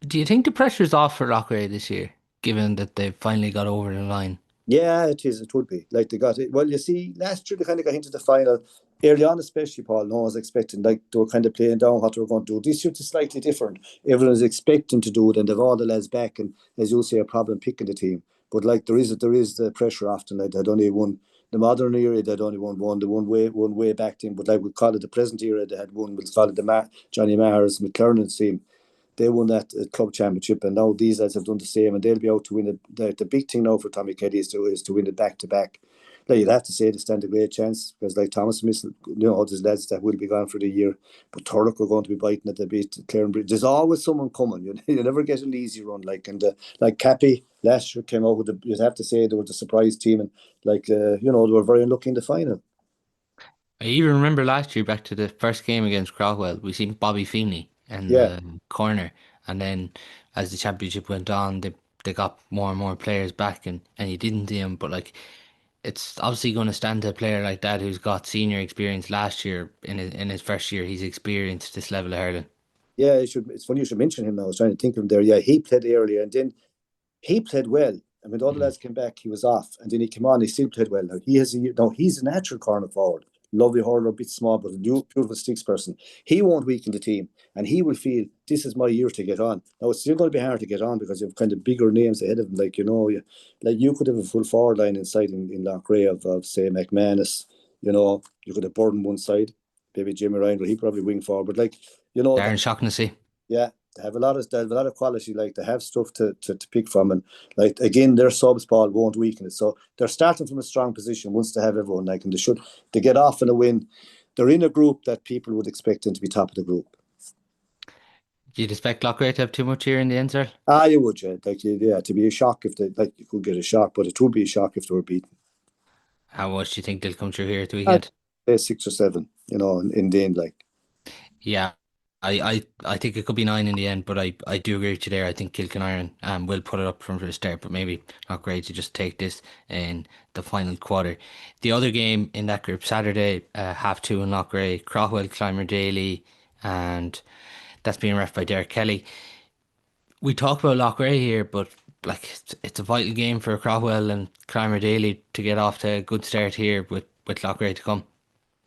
do you think the pressure's off for Loughrea this year, given that they've finally got over the line? Yeah, it is. It would be like they got it. Well, you see, last year they kind of got into the final early on, especially Paul. No one was expecting like they were kind of playing down what they were going to do. This year it's slightly different. Everyone is expecting to do it, and they've all the lads back, and as you say, a problem picking the team. But like there is the pressure often. Like they'd only won the modern era. They'd only won one. The one way back team. But like we call it the present era. They had won. We'll call it the Johnny Maher's McLernand's team. They won that club championship, and now these lads have done the same, and they'll be out to win it. The big thing now for Tommy Kelly is to win it back to back. Like you'd have to say they stand a great chance because like Thomas Smith, there's lads that will be gone for the year, but Turlock are going to be biting at the bit. Clarenbridge, there's always someone coming. You never get an easy run. Like Cappy last year came out with you'd have to say they were the surprise team, and they were very unlucky in the final. I even remember last year back to the first game against Crowell, we seen Bobby Feeney in Yeah, the corner, And then as the championship went on, they got more and more players back, and you didn't see him. But like, it's obviously going to stand to a player like that who's got senior experience last year in his first year. He's experienced this level of hurling. Yeah, it should. It's funny you should mention him now. I was trying to think of him there. Yeah, he played earlier, and then he played well. I mean, all the Mm. lads came back, he was off, and then he came on. He still played well. Now he has now he's a natural corner forward, lovely hurler, a bit small, but a beautiful sticks person. He won't weaken the team, and he will feel this is my year to get on. Now it's still going to be hard to get on because you have kind of bigger names ahead of him. Like like you could have a full forward line inside in Loughrea of say McManus. You could have Burden one side, maybe Jimmy Ryan, but he probably wing forward. But like the Darren Shaughnessy. yeah, they have a lot of quality. Like they have stuff to pick from, and like again, their subs Paul won't weaken it. So they're starting from a strong position once they have everyone. Like and they get off in a win. They're in a group that people would expect them to be top of the group. Do you expect Loughrea to have too much here in the end, sir? Ah, you would, yeah. Like yeah, to be a shock if they like you could get a shock, but it would be a shock if they were beaten. How much do you think they'll come through here at the I'd weekend? say 6 or 7. In the end, like Yeah, I think it could be 9 in the end, but I do agree with you there. I think Kilkenarren will put it up from the start, but maybe not great to just take this in the final quarter. The other game in that group, Saturday, 2:30 in Loughrea, Craughwell, Clymer Daly, and that's being ref by Derek Kelly. We talk about Loughrea here, but like it's a vital game for Craughwell and Clymer Daly to get off to a good start here with Loughrea to come.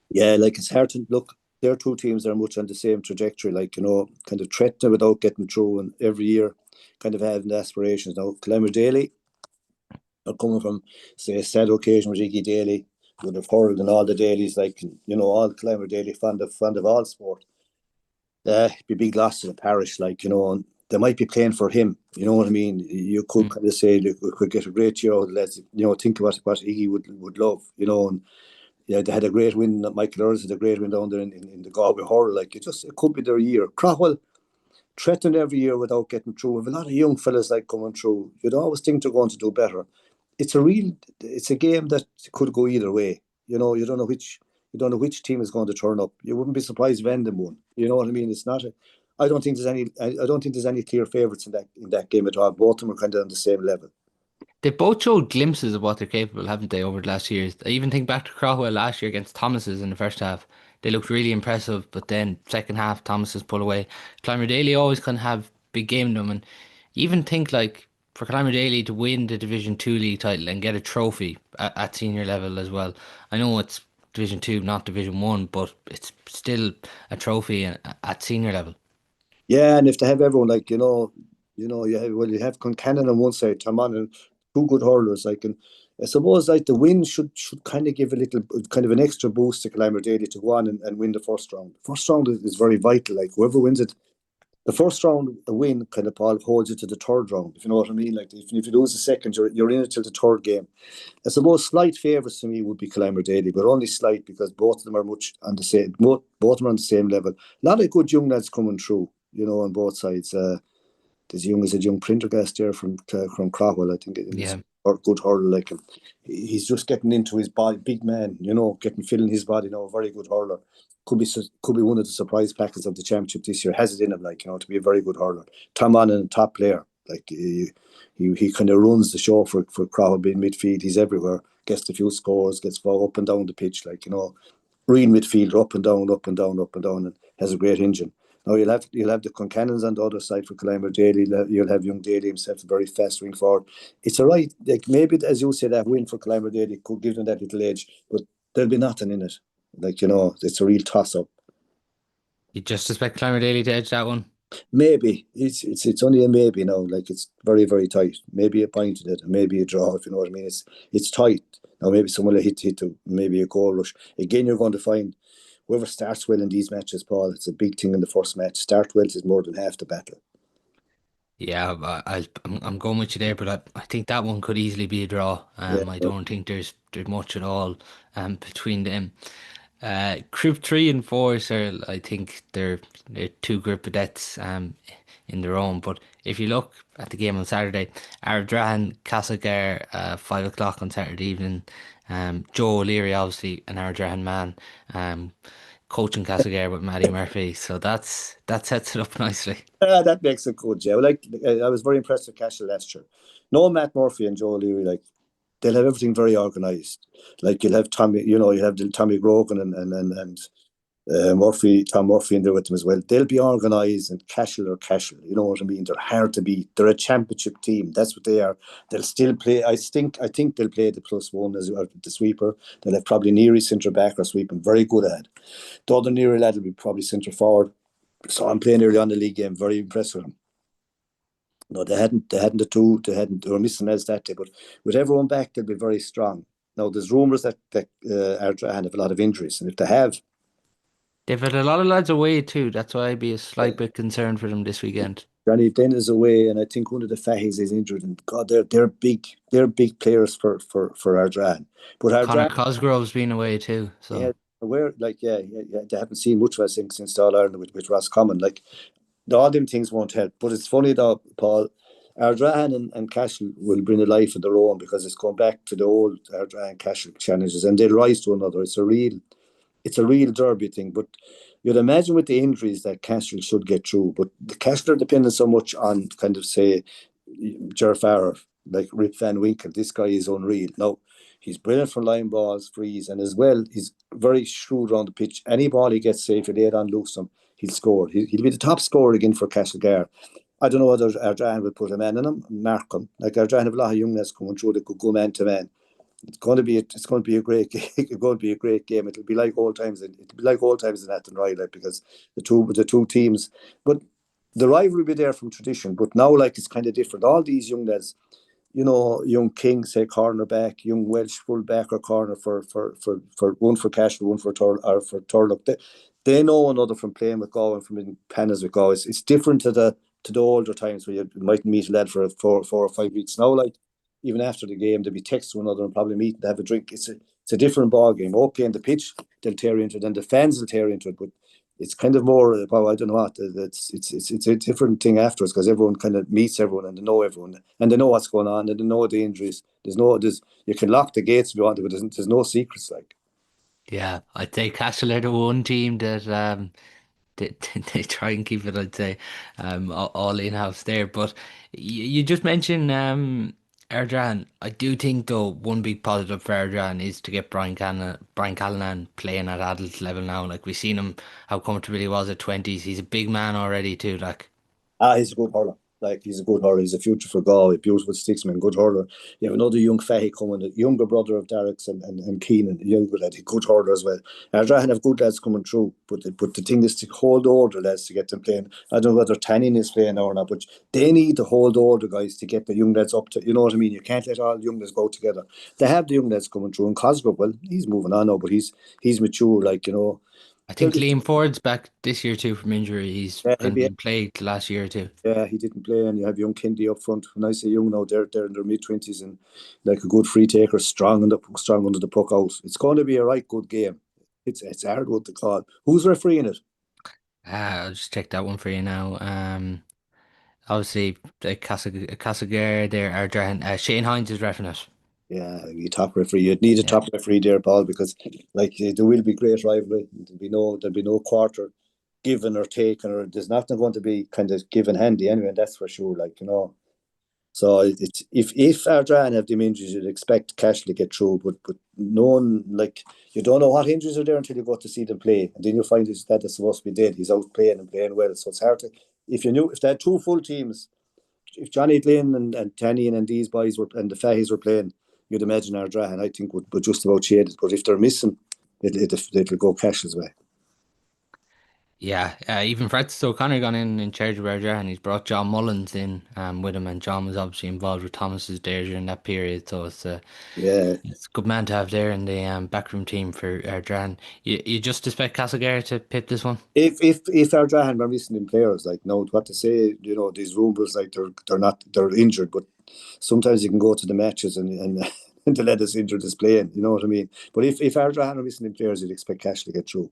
yeah, like it's hard to look. Their two teams are much on the same trajectory, like kind of threatening without getting through, and every year, kind of having the aspirations. Now, Clemmer Daly are coming from, say, a sad occasion with Iggy Daly, would have hurled in all the dailies, like all Clemmer Daly fond of all sport. Be big loss to the parish, like and they might be playing for him. You know what I mean? You could Mm. kind of say, look, we could get a great year out of the lads. Think about what Iggy would love. And yeah, they had a great win. Michael Earls had a great win down there in the Galway Hurl. Like it could be their year. Craughwell threatened every year without getting through. With a lot of young fellas like coming through, you'd always think they're going to do better. It's a game that could go either way. You don't know which team is going to turn up. You wouldn't be surprised if Endon won. You know what I mean? It's not. I don't think there's any. I don't think there's any clear favourites in that game at all. Both of them are kind of on the same level. They both showed glimpses of what they're capable, haven't they, over the last years? I even think back to Craughwell last year against Thomas's in the first half. They looked really impressive, but then second half, Thomas's pull away. Clymer Daly always can have big game in them, and even think like for Clymer Daly to win the Division Two league title and get a trophy at senior level as well. I know it's Division Two, not Division One, but it's still a trophy at senior level. Yeah, and if they have everyone like you have Concannon on one side, Tom and two good hurlers. Like, and I suppose like the win should kind of give a little kind of an extra boost to Clymer Daly to go on and win the first round. The first round is very vital. Like whoever wins it, the first round a win kind of Paul holds you to the third round. If you know what I mean. Like if you lose the second, you're in it till the third game. I suppose slight favourites to me would be Clymer Daly, but only slight because both of them are much on the same. Both of them are on the same level. A lot of good young lads coming through, on both sides. There's a young Prendergast there from Craughwell, I think, in this Yeah. good hurler. Like he's just getting into his body, big man. Getting filling his body now. A very good hurler. Could be one of the surprise packets of the championship this year. Has it in him, like to be a very good hurler. Tom Annan, top player. Like he kind of runs the show for Crowell being midfield. He's everywhere. Gets a few scores. Gets ball up and down the pitch. Like real midfielder, up and down, up and down, up and down, and has a great engine. Now you'll have the Concannons on the other side for Clymer Daly. You'll have young Daly himself, a very fast wing forward. It's all right. Like maybe as you say, that win for Clymer Daly could give them that little edge, but there'll be nothing in it. Like it's a real toss up. You just expect Clymer Daly to edge that one? Maybe it's only a maybe now. Like it's very very tight. Maybe a point in it, maybe a draw. If you know what I mean. It's tight. Now maybe someone will hit to maybe a goal rush. Again, you're going to find whoever starts well in these matches, Paul. It's a big thing in the first match. Start well is more than half the battle. Yeah, I'm going with you there, but I think that one could easily be a draw. Yeah. I don't think there's much at all between them. Group three and four, sir, I think they're two group of deaths in their own. But if you look at the game on Saturday, Arddrahan, Castlegar, 5 o'clock on Saturday evening. Joe O'Leary, obviously an Arddrahan man. Um, coaching Castlegar with Matty Murphy, so that sets it up nicely. That makes it good, yeah. Well, I was very impressed with Cashel last year. No, Matt Murphy and Joe Leary, like they'll have everything very organised. Like you'll have Tommy, you have the Tommy Grogan and Murphy, Tom Murphy in there with them as well. They'll be organised and Cashel or Cashel. You know what I mean? They're hard to beat. They're a championship team. That's what they are. They'll still play. I think they'll play the +1 as the sweeper. They'll have probably Neary centre back or sweeping. Very good at it. The other Neary lad will be probably centre forward. So I'm playing early on the league game. Very impressed with them. No, they hadn't the two, they were missing as that day, but with everyone back, they'll be very strong. Now, there's rumours that Ardrahan have a lot of injuries, and if they have, They've had a lot of lads away too. That's why I'd be a slight bit concerned for them this weekend. Johnny Dent is away, and I think one of the Fahis is injured, and God, they're big players for Ardrahan. But Connor Ardrahan, Cosgrove's been away too, yeah, so aware, like yeah, they haven't seen much of us since All Ireland with Ross Common. Like all them things won't help. But it's funny though, Paul. Ardrahan and Cashel will bring a life of their own because it's going back to the old Ardrahan Cashel challenges, and they'll rise to another. It's a real derby thing. But you'd imagine with the injuries that Cashel should get through. But the Cashel are depending so much on kind of say Ger Farrer, like Rip Van Winkle. This guy is unreal. Now he's brilliant for line balls, frees, and as well he's very shrewd around the pitch. Any ball he gets, say if you lay it on loose him, he'll score. He'll be the top scorer again for Castlegar. I don't know whether Ardrahan will put a man in him and mark him. Like Ardrahan have a lot of young lads coming through that could go man to man. It's going to be a great it's going to be a great game. It'll be like old times. It'll be like old times in Athenry, like because the two teams, but the rivalry will be there from tradition. But now, like it's kind of different. All these young lads, young King, say cornerback, young Welsh fullback or corner for one for Cashel, one for Turlock. They know one another from playing with Go and from in Pennas with Go. It's different to the older times where you might meet a lad for 4 or 5 weeks. Now, like even after the game, they'll be text to one another and probably meet and have a drink. It's a different ball game. Okay, in the pitch they'll tear into it, and the fans will tear into it, but it's kind of more about I don't know what it's a different thing afterwards because everyone kind of meets everyone and they know everyone and they know what's going on and they know the injuries. There's you can lock the gates if you want to, but there's no secrets like. yeah, I'd say Castle are the one team that they, they try and keep it, I'd say, all in-house there. But you just mentioned Ardran. I do think though one big positive for Ardran is to get Brian Callanan playing at adult level now. Like we've seen him how comfortable he was at 20s. He's a big man already too. Like He's a good hurler. Like he's a good hurler. He's a future for Galway. Beautiful sticksman, good hurler. You have another young Fahy coming, the younger brother of Derek's and Keenan, a younger lad, a good hurler as well. Ardrahan have good lads coming through, but the thing is to hold older lads to get them playing. I don't know whether Tannin is playing or not, but they need to hold older guys to get the young lads up to. You know what I mean? You can't let all young lads go together. They have the young lads coming through, and Cosgrove, well, he's moving on now, but he's mature. Like I they'll think be. Liam Ford's back this year too from injury. He's Yeah, he'll kind of be. been played last year too. Yeah, he didn't play, and you have young Kendi up front. When I say young now, they're in their mid-20s and like a good free taker, strong under the puck out. It's going to be a right good game. It's a hard one to call. Who's refereeing it? I'll just check that one for you now. Obviously, the Castlegar there, Ardran. Shane Hines is refereeing it. Yeah, you top referee. You'd need a Yeah. top referee there, Paul, because like there will be great rivalry. There'll be no quarter given or taken, or there's nothing going to be kind of given handy anyway. And that's for sure. So it's if Ardran have them injuries, you'd expect Cash to get through, but no one like you don't know what injuries are there until you go to see them play, and then you find his dad is supposed to be dead. He's out playing and playing well, so it's hard to. If they had two full teams, if Johnny Glynn and Tanny and these boys were and the Fahys were playing, you'd imagine Ardran I think would just about shade it. But if they're missing, it'll go Cash's way. Yeah, even Francis O'Connor gone in charge of Ardran, and he's brought John Mullins in with him, and John was obviously involved with Thomas's there during that period, so Yeah, it's a good man to have there in the backroom team for Ardran. You just expect Castlegar to pip this one? if Ardrahan were missing in players, like no, what to say, these rumours like they're injured, but sometimes you can go to the matches and and the let us injured is playing, you know what I mean? But if Ardrahan are missing in players, you'd expect Cash to get through.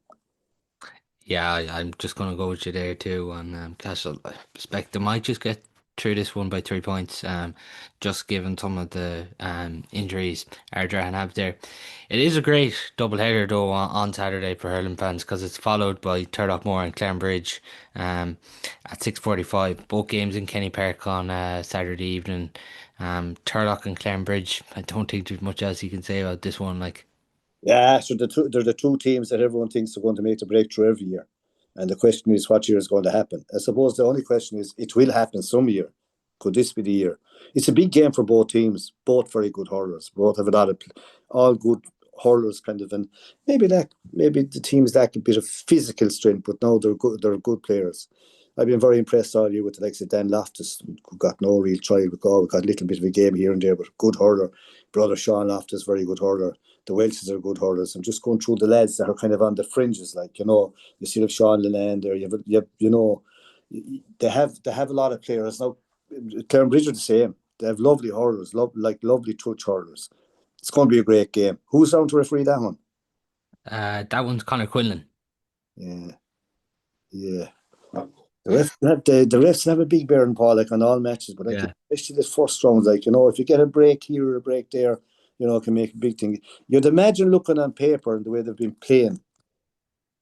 Yeah, I'm just gonna go with you there too on Castle. I expect they might just get through this one by 3 points. Just given some of the injuries Ardra have there. It is a great double header though on Saturday for hurling fans because it's followed by Turlockmore and Clanbridge at 6:45. Both games in Kenny Park on Saturday evening. Turlock and Clanbridge. I don't think there's much else you can say about this one. Like, Yeah, so they're the two teams that everyone thinks are going to make the breakthrough every year. And the question is, what year is going to happen? I suppose the only question is, it will happen some year. Could this be the year? It's a big game for both teams, both very good hurlers. Both have a lot of all good hurlers, kind of, and maybe the teams lack a bit of physical strength, but no, they're good. They're good players. I've been very impressed all year with the likes of Dan Loftus, who got no real trial. We got a little bit of a game here and there, but good hurler. Brother Sean Loftus, very good hurler. The Welshers are good hurlers, and just going through the lads that are kind of on the fringes, like you see Sean Leland there. They have a lot of players now. Bridge are the same. They have lovely hurlers, lovely touch hurlers. It's going to be a great game. Who's down to referee that one? that one's Connor Quinlan. Yeah, yeah. The refs have a big bearing, Paul, like on all matches, but like Yeah. especially the first round, like if you get a break here or a break there, it can make a big thing. You'd imagine looking on paper and the way they've been playing.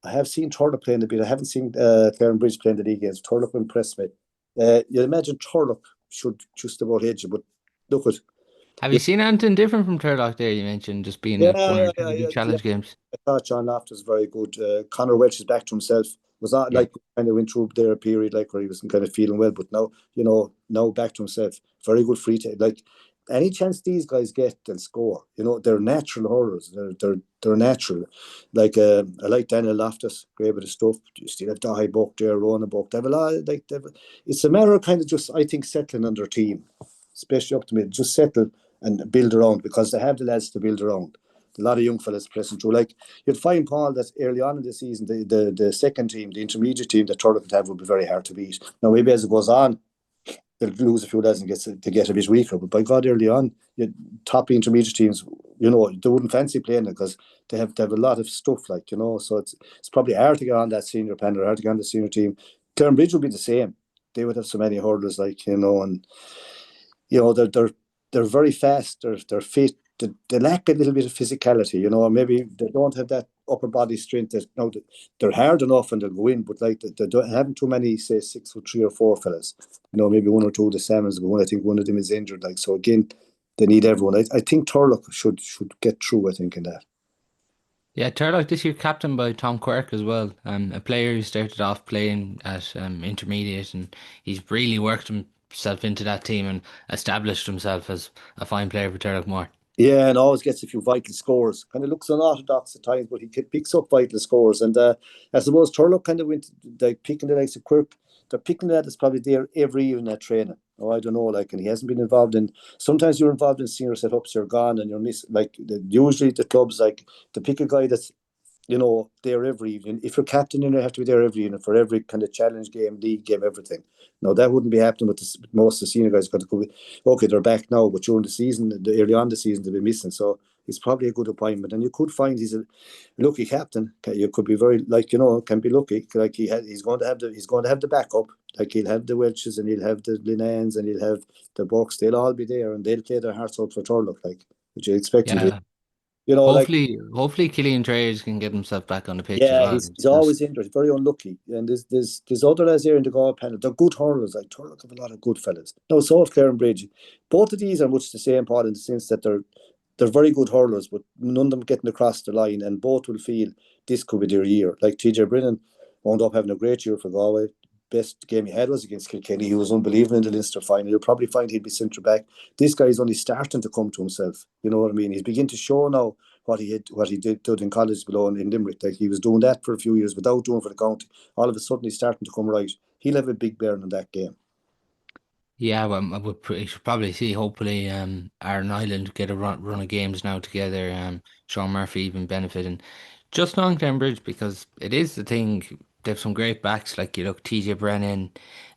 I have seen Turlock playing a bit. I haven't seen Bridge playing the league games. Turlock impressed me. You'd imagine Turlock should just about edge it, but look at Have yeah, you seen anything different from Turlock there? You mentioned just being one or yeah, two yeah, of the yeah. challenge games. I thought John Loftus was very good. Conor Welch is back to himself. Was that Yeah. like kind of went through there a period like where he wasn't kind of feeling well, but now back to himself. Very good free take. Like any chance these guys get, they'll score. They're natural hurlers. They're natural. Like I like Daniel Loftus, great bit of stuff. You still have Dahi Buck there, Rona Buck. They have a lot. It's a matter of kind of just I think settling on their team, especially up to mid. Just settle and build around because they have the lads to build around. A lot of young fellas pressing through. Like you'd find, Paul, that early on in the season, the second team, the intermediate team that Turlock would have would be very hard to beat. Now maybe as it goes on, they'll lose a few lads and get a bit weaker. But by God, early on, top intermediate teams, they wouldn't fancy playing it because they have a lot of stuff, so it's probably hard to get on that senior panel, hard to get on the senior team. Bridge would be the same. They would have so many hurdles, and they're very fast. They're fit. They lack a little bit of physicality, maybe they don't have that upper body strength. They're hard enough and they'll go in, but like they don't have too many, say 6'3" or 4" fellas. Maybe one or two of the Salmons, but I think one of them is injured. Like so, again, they need everyone. I think Turlock should get through. I think in that. Yeah, Turlock this year captained by Tom Quirk as well. A player who started off playing at intermediate and he's really worked himself into that team and established himself as a fine player for Turlock. Yeah, and always gets a few vital scores. Kind of looks unorthodox at times, but he picks up vital scores. And I suppose Turlock kind of went like picking the likes of Quirk. They're picking that that's probably there every evening at training. Oh, I don't know, like, and he hasn't been involved in. Sometimes you're involved in senior setups, you're gone, and you're missing. Like usually the clubs like to pick a guy that's there every evening. If you're captain, you have to be there every evening for every kind of challenge game, league game, everything. No, that wouldn't be happening with most of the senior guys. Got to go. Okay, they're back now, but during the season, early on the season, they'll be missing. So it's probably a good appointment, and you could find he's a lucky captain. You could be very can be lucky. Like he's going to have the backup. Like he'll have the Welches and he'll have the Linans and he'll have the Bucks. They'll all be there and they'll play their hearts out for Turlock. Like, which you expect them to. Yeah, Like. hopefully Killian Trayers can get himself back on the pitch as Yeah, well. he's always injured. Very unlucky. And there's other lads there in the goal panel. They're good hurlers. Like Turlock have a lot of good fellas. No, so have Clare and Bridge. Both of these are much the same, Paul, in the sense that they're very good hurlers, but none of them getting across the line, and both will feel this could be their year. Like TJ Brennan wound up having a great year for Galway. Best game he had was against Kilkenny. He was unbelievable in the Leinster final. You'll probably find he'd be centre back. This guy is only starting to come to himself. You know what I mean? He's beginning to show now what he did in college below in Limerick. Like he was doing that for a few years without doing for the county. All of a sudden he's starting to come right. He'll have a big bearing in that game. Yeah, well, you should probably see. Hopefully, Iron Island get a run of games now together. Sean Murphy even benefiting just on Cambridge because it is the thing. They have some great backs like you look TJ Brennan,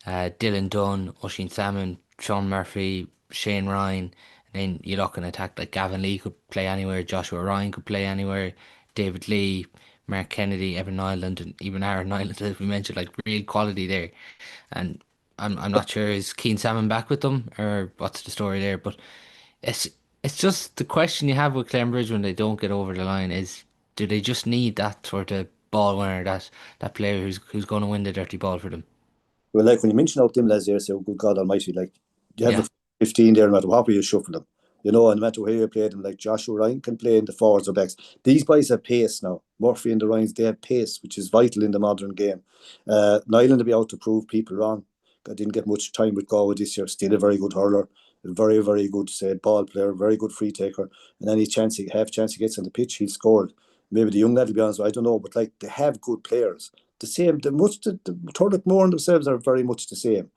Dylan Dunn, Oisin Salmon, Sean Murphy, Shane Ryan. And then you look an attack like Gavin Lee could play anywhere, Joshua Ryan could play anywhere, David Lee, Mark Kennedy, Evan Ireland, and even Aaron Ireland, as we mentioned, like real quality there. And I'm not sure is Keen Salmon back with them or what's the story there, but it's it's just the question you have with Clembridge when they don't get over the line is do they just need that sort of ball winner, that player who's going to win the dirty ball for them? Well, like when you mention out them lads there, say, oh, good God Almighty, like you have Yeah, the 15 there, no matter what way you shuffle them, and no matter where you play them, like Joshua Ryan can play in the forwards or backs. These boys have pace now. Murphy and the Ryans, they have pace, which is vital in the modern game. Nyland to be out to prove people wrong. I didn't get much time with Galway this year. Still a very good hurler, a very, very good say ball player, very good free taker. And any chance he gets on the pitch, he'll score. Maybe the young lad will be honest, I don't know, but like they have good players the same. The Turlock Moore and themselves are very much the same.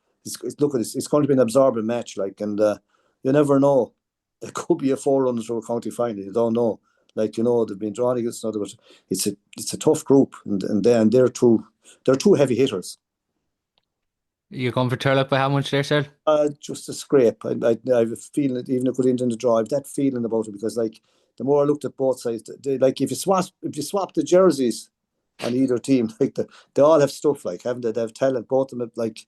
Look, it's going to be an absorbing match, like, and you never know. It could be a 4 runs through a county final. You don't know. Like they've been drawn against another, but it's a tough group, and they're two heavy hitters. you're going for Turlock by how much there, sir? Just a scrape. I have a feeling that even if it into the draw, I have that feeling about it because like the more I looked at both sides, like if you swap the jerseys on either team, like they all have stuff like haven't they? They have talent. Both of them have, like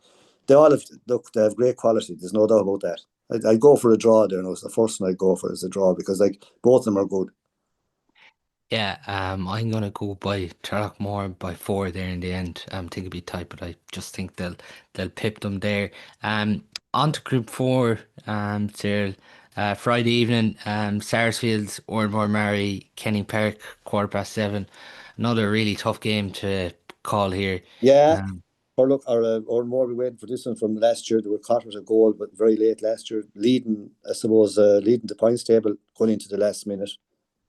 they all have look. They have great quality. There's no doubt about that. I go for a draw there. No, it's the first one I go for is a draw because like both of them are good. Yeah, I'm gonna go by Turlock Moore by 4 there in the end. Think it'll be tight, but I just think they'll pip them there. On to Group 4, Cyril. Friday evening, Sarsfields, Oranmore Mary, Kenny Park, 7:15. Another really tough game to call here. Yeah. Um, Or more we waiting for this one from last year. They were caught with a goal, but very late last year, leading, I suppose, leading the points table going into the last minute.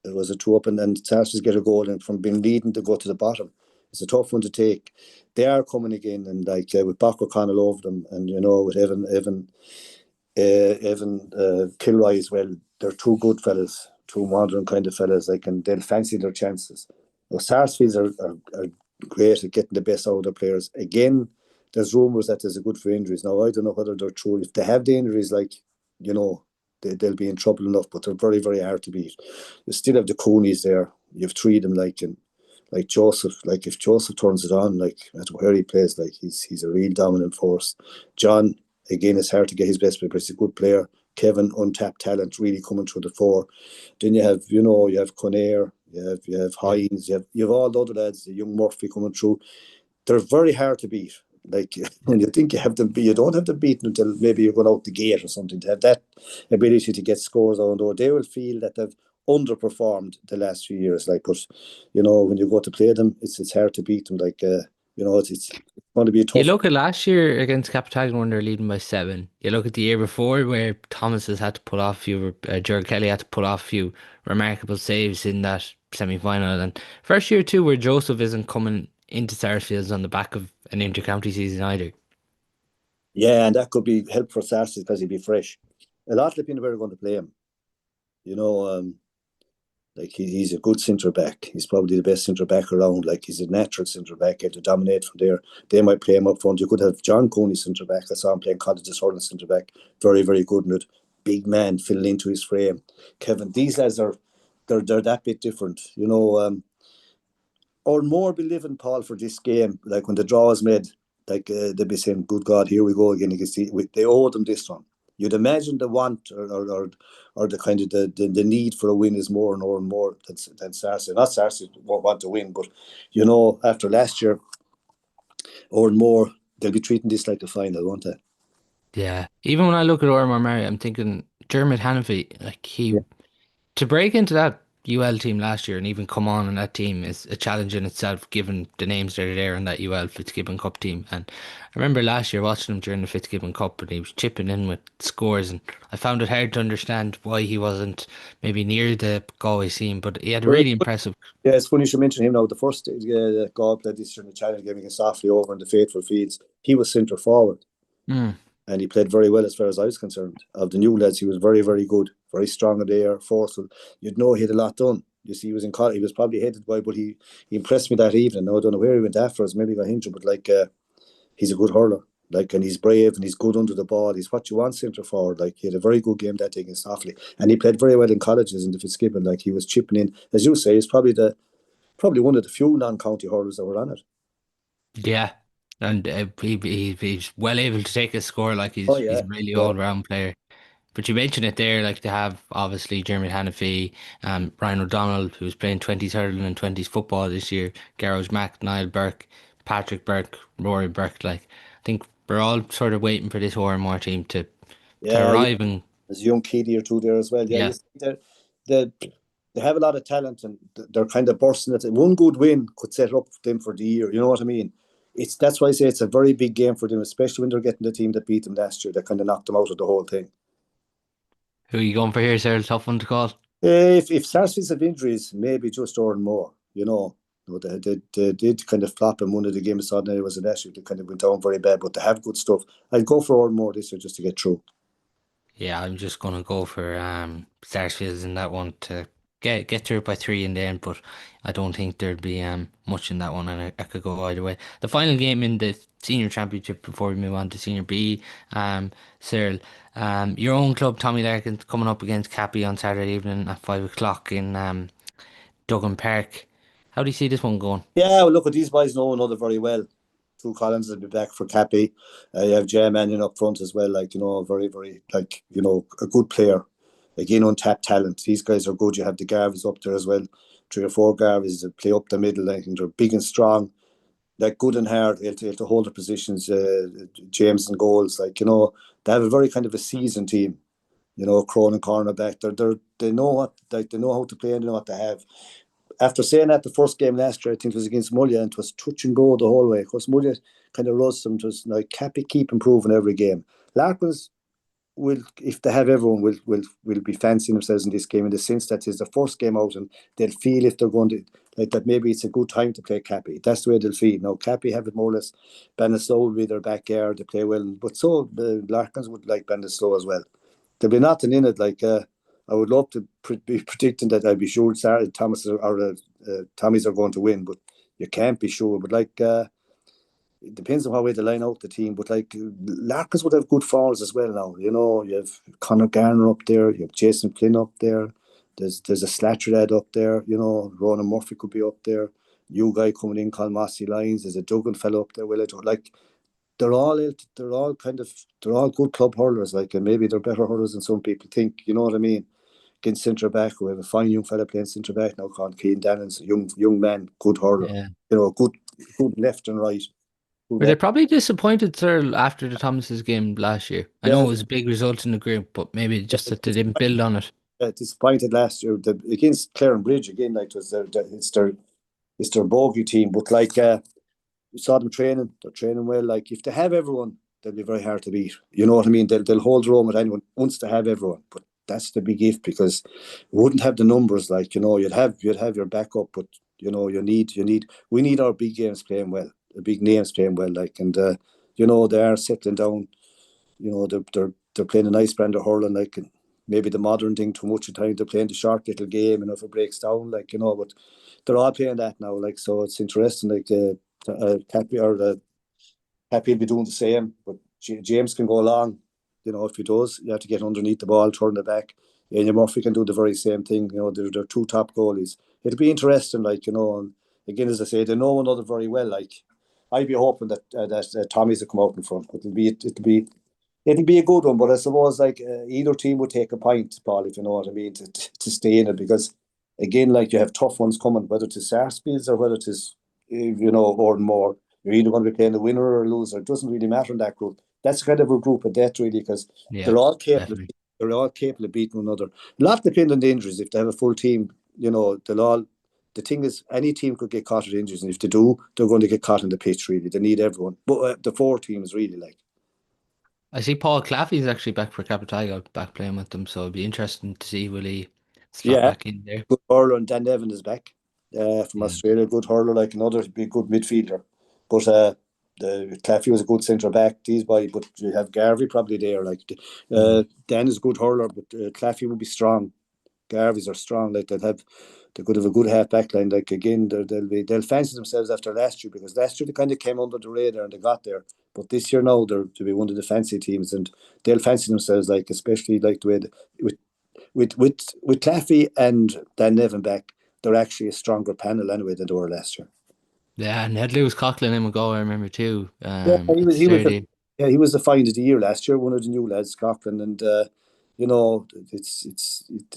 It was a two up, and then Sarsfields get a goal, and from being leading to go to the bottom, it's a tough one to take. They are coming again, and like with Bach O'Connell over them, and with Evan Kilroy as well. They're two good fellas, two modern kind of fellas. They'll fancy their chances. Sarsfields are great at getting the best out of their players. Again, there's rumours that there's a good for injuries. Now I don't know whether they're true. If they have the injuries, like you know, they'll be in trouble enough. But they're very, very hard to beat. You still have the Coonies there. You've three of them like Joseph. Like if Joseph turns it on, like at where he plays, like he's a real dominant force. John, again, it's hard to get his best player, but he's a good player. Kevin, untapped talent, really coming through the fore. Then you have Conair, you have yeah. Hines, you have all the other lads, the young Murphy coming through. They're very hard to beat. Like when you think you have them beat, you don't have them beaten until maybe you're going out the gate or something. To have that ability to get scores on door, they will feel that they've underperformed the last few years. Like, but when you go to play them, it's hard to beat them. Like, it's going to be a You tough. look at last year against Capitagan when they're leading by 7. You look at the year before where Thomas has had to pull off a few, Gerald Kelly had to pull off a few remarkable saves in that semi-final. And first year too where Joseph isn't coming into Sarsfields on the back of an inter-county season either. Yeah, and that could be help for Sarsfield because he'd be fresh. A lot of people are going to play him. You know, like he's a good centre back. He's probably the best centre back around. Like he's a natural centre back. He had to dominate from there. They might play him up front. You could have John Cooney centre back. I saw him playing Cottage's Hurling centre back. Very, very good in it. Big man filling into his frame. Kevin, these lads they're that bit different. Or more be living, Paul, for this game. Like when the draw is made, like they'd be saying, "Good God, here we go again." You can see they owe them this one. You'd imagine the want or the kind of the need for a win is more and more than Sarsi. Not Sarsi won't want to win, but after last year or more, they'll be treating this like a final, won't they? Yeah. Even when I look at Ormar Murray, I'm thinking Dermot Hannafy, like Yeah. to break into that UL team last year and even come on in that team is a challenge in itself, given the names that are there in that UL Fitzgibbon Cup team. And I remember last year watching him during the Fitzgibbon Cup and he was chipping in with scores, and I found it hard to understand why he wasn't maybe near the Galway scene, but he had a Well, really impressive. yeah, it's funny you should mention him now. The first Galway played this year in the Challenge game against Offaly over in the Faithful Fields. He was centre forward. Mm, And he played very well as far as I was concerned. Of the new lads, he was very, very good, very strong in the air, forceful. You'd know he had a lot done. You see, he was in college. He was probably headed by, but he impressed me that evening. Now, I don't know where he went afterwards. Maybe he got injured, but like he's a good hurler. Like, and he's brave and he's good under the ball. He's what you want centre forward. Like he had a very good game that day against Offaly, and he played very well in colleges in the Fitzgibbon. Like he was chipping in, as you say, he's probably one of the few non-county hurlers that were on it. yeah. And he's well able to take a score. Like Oh he's yeah, a really yeah, all round player. But you mentioned it there, like they have obviously Jeremy Hannafy, Ryan O'Donnell, who's playing 20s hurling and 20s football this year, Garage Mack, Niall Burke, Patrick Burke, Rory Burke. Like I think we're all sort of waiting for this More team to yeah. arrive and There's a young Keady or two there as well. Yeah, you yeah. see, they they have a lot of talent and they're kind of bursting at it. One good win could set up them for the year. You know what I mean? It's That's why I say it's a very big game for them, especially when they're getting the team that beat them last year. That kind of knocked them out of the whole thing. Who are you going for here, sir? Tough one to call. If Sarsfields have injuries, maybe just Oran more. They did kind of flop in one of the games. Saw it was an issue. They kind of went down very bad, but they have good stuff. I'd go for Oran more this year just to get through. Yeah, I'm just gonna go for Sarsfields in that one to get through it by three in the end, but I don't think there'd be much in that one, and I could go either way. The final game in the senior championship before we move on to senior B, Cyril, your own club Tommy Larkin's coming up against Cappy on Saturday evening at 5 o'clock in Duggan Park. How do you see this one going? Yeah, well, look, these boys know one another very well. Two Collins will be back for Cappy. You have Jay Mannion up front as well, like, very, very, like, a good player. Again, untapped talent. These guys are good. You have the Garveys up there as well. Three or four Garveys that play up the middle. I think they're big and strong. Like, good and hard. They'll to hold the positions. James and goals. Like, they have a very kind of a seasoned team. Cronin cornerback. They know they know how to play and they know what to have. After saying that, the first game last year, I think it was against Mullia, and it was touch and go the whole way. Of course, Mullia kind of rose them. It was like Cappy keep improving every game. Larkins will, if they have everyone, will be fancying themselves in this game in the sense that it's the first game out, and they'll feel if they're going to like that. Maybe it's a good time to play Cappy. That's the way they'll feel. Now Cappy have it more or less. Bannistow will be their backyard. They play well, but so the Larkins would like Bannistow as well. There'll be nothing in it. Like I would love to be predicting that I'd be sure Sarah, Thomas or Tommy's are going to win, but you can't be sure. But like it depends on how way they line out the team. But like Larkins would have good forwards as well now. You have Conor Garner up there, you have Jason Flynn up there. There's a Slattered up there. Ronan Murphy could be up there. New guy coming in called Mossy Lyons. There's a Duggan fellow up there. Well, like they're all good club hurlers. Like, and maybe they're better hurlers than some people think. You know what I mean? Against centre back, we have a fine young fella playing centre back now called Keane Dannins, a young man, good hurler. Yeah. Good left and right. Were they Good probably disappointed, sir, after the Thomas's game last year? I know yeah, it was a big result in the group, but maybe just that they didn't build on it. disappointed last year against Clare Bridge again. Like, it was it's their bogey team, but like you saw them training. They're training well. Like, if they have everyone, they'll be very hard to beat. You know what I mean? They'll hold their own with anyone once they have everyone. But that's the big if, because we wouldn't have the numbers. Like, you'd have your backup, but we need our big games playing well, the big names playing well. Like, and they are settling down. They're playing a nice brand of hurling. Like, and maybe the modern thing too much of time they're playing the short little game. If it breaks down, like, but they're all playing that now. Like, so it's interesting. Like, Cappy or the Happy will be doing the same, but James can go along. If he does, you have to get underneath the ball, turn it back. And Murphy can do the very same thing. They're two top goalies. It'll be interesting, like, and again, as I say, they know one another very well. Like, I'd be hoping that Tommy's will come out in front, but it'll be a good one. But I suppose, like, either team would take a point, Paul, if you know what I mean, to stay in it, because again, like, you have tough ones coming, whether it's Sarsfields or whether it's or more. You're either going to be playing the winner or a loser. It doesn't really matter in that group. That's kind of a group of death, really, because Yeah, they're all capable. definitely. They're all capable of beating one another. A lot depends on the injuries. If they have a full team, they'll all. The thing is, any team could get caught with injuries, and if they do, they're going to get caught in the pitch. Really, they need everyone. But the four teams really like. I see Paul Claffey's actually back for Capitago, back playing with them, so it'd be interesting to see will he slot Yeah, back in there. good hurler, and Dan Evans is back from Yeah. Australia. Good hurler, like another big good midfielder. But the Claffey was a good centre back. These boys, but you have Garvey probably there. Like, Mm. Dan is a good hurler, but Claffey will be strong. Garveys are strong. Like, they could have a good half back line. Like, again, they'll fancy themselves after last year, because last year they kind of came under the radar and they got there. But this year now they're to be one of the fancy teams, and they'll fancy themselves, like, especially like the way with Claffey and Dan Nevin back, they're actually a stronger panel anyway than they were last year. Yeah, and had Lewis Coughlin in a go, I remember too. Yeah, At the he start was of the the yeah, he was the find of the year last year, one of the new lads, Scotland, and you know,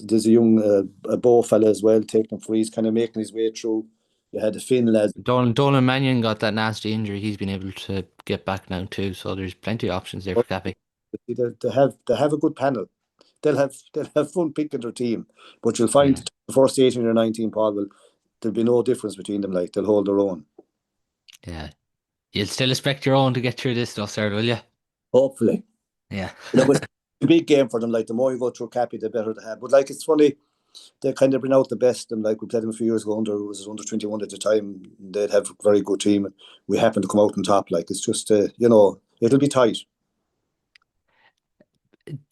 there's a young a Bow fella as well taking frees, kind of making his way through. You had the Finn lads. Dolan Mannion got that nasty injury. He's been able to get back now too, so there's plenty of options there for Cappy. They have a good panel. They'll have fun picking their team, but you'll Yeah, find the first 18 or 19, Paul, there'll be no difference between them. Like they'll hold their own. yeah. You'll still expect your own to get through this stuff, sir, will you? Hopefully, Yeah. look, it's a big game for them. Like the more you go through Cappy, the better they have. But like it's funny, they kind of bring out the best. And like we played them a few years ago under 21 at the time. They'd have a very good team. And we happen to come out on top. Like it's just it'll be tight.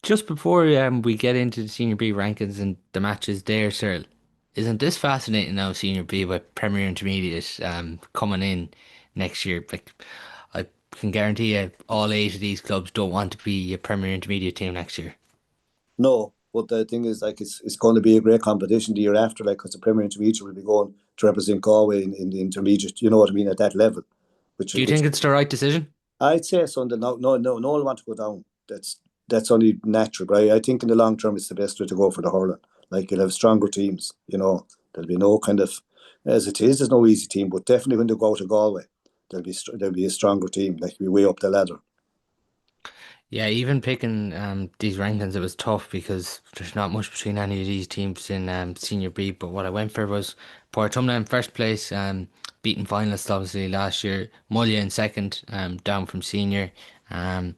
Just before we get into the Senior B rankings and the matches there, sir, isn't this fascinating now, Senior B with Premier Intermediate coming in next year? Like, I can guarantee you, all eight of these clubs don't want to be a Premier Intermediate team next year. No, but the thing is, like, it's going to be a great competition the year after, like, because the Premier Intermediate will be going to represent Galway in the intermediate. You know what I mean, at that level, which Do you which think it's the right decision? I'd say so. No one want to go down. That's only natural, right? I think in the long term, it's the best way to go for the hurling. Like you'll have stronger teams. There'll be no kind of as it is. There's no easy team, but definitely when they go to Galway, there'll be a stronger team. Like be way up the ladder. Yeah, even picking these rankings, it was tough because there's not much between any of these teams in Senior B. But what I went for was Portumna in first place, beating finalists obviously last year. Mulla in second, down from senior. Um,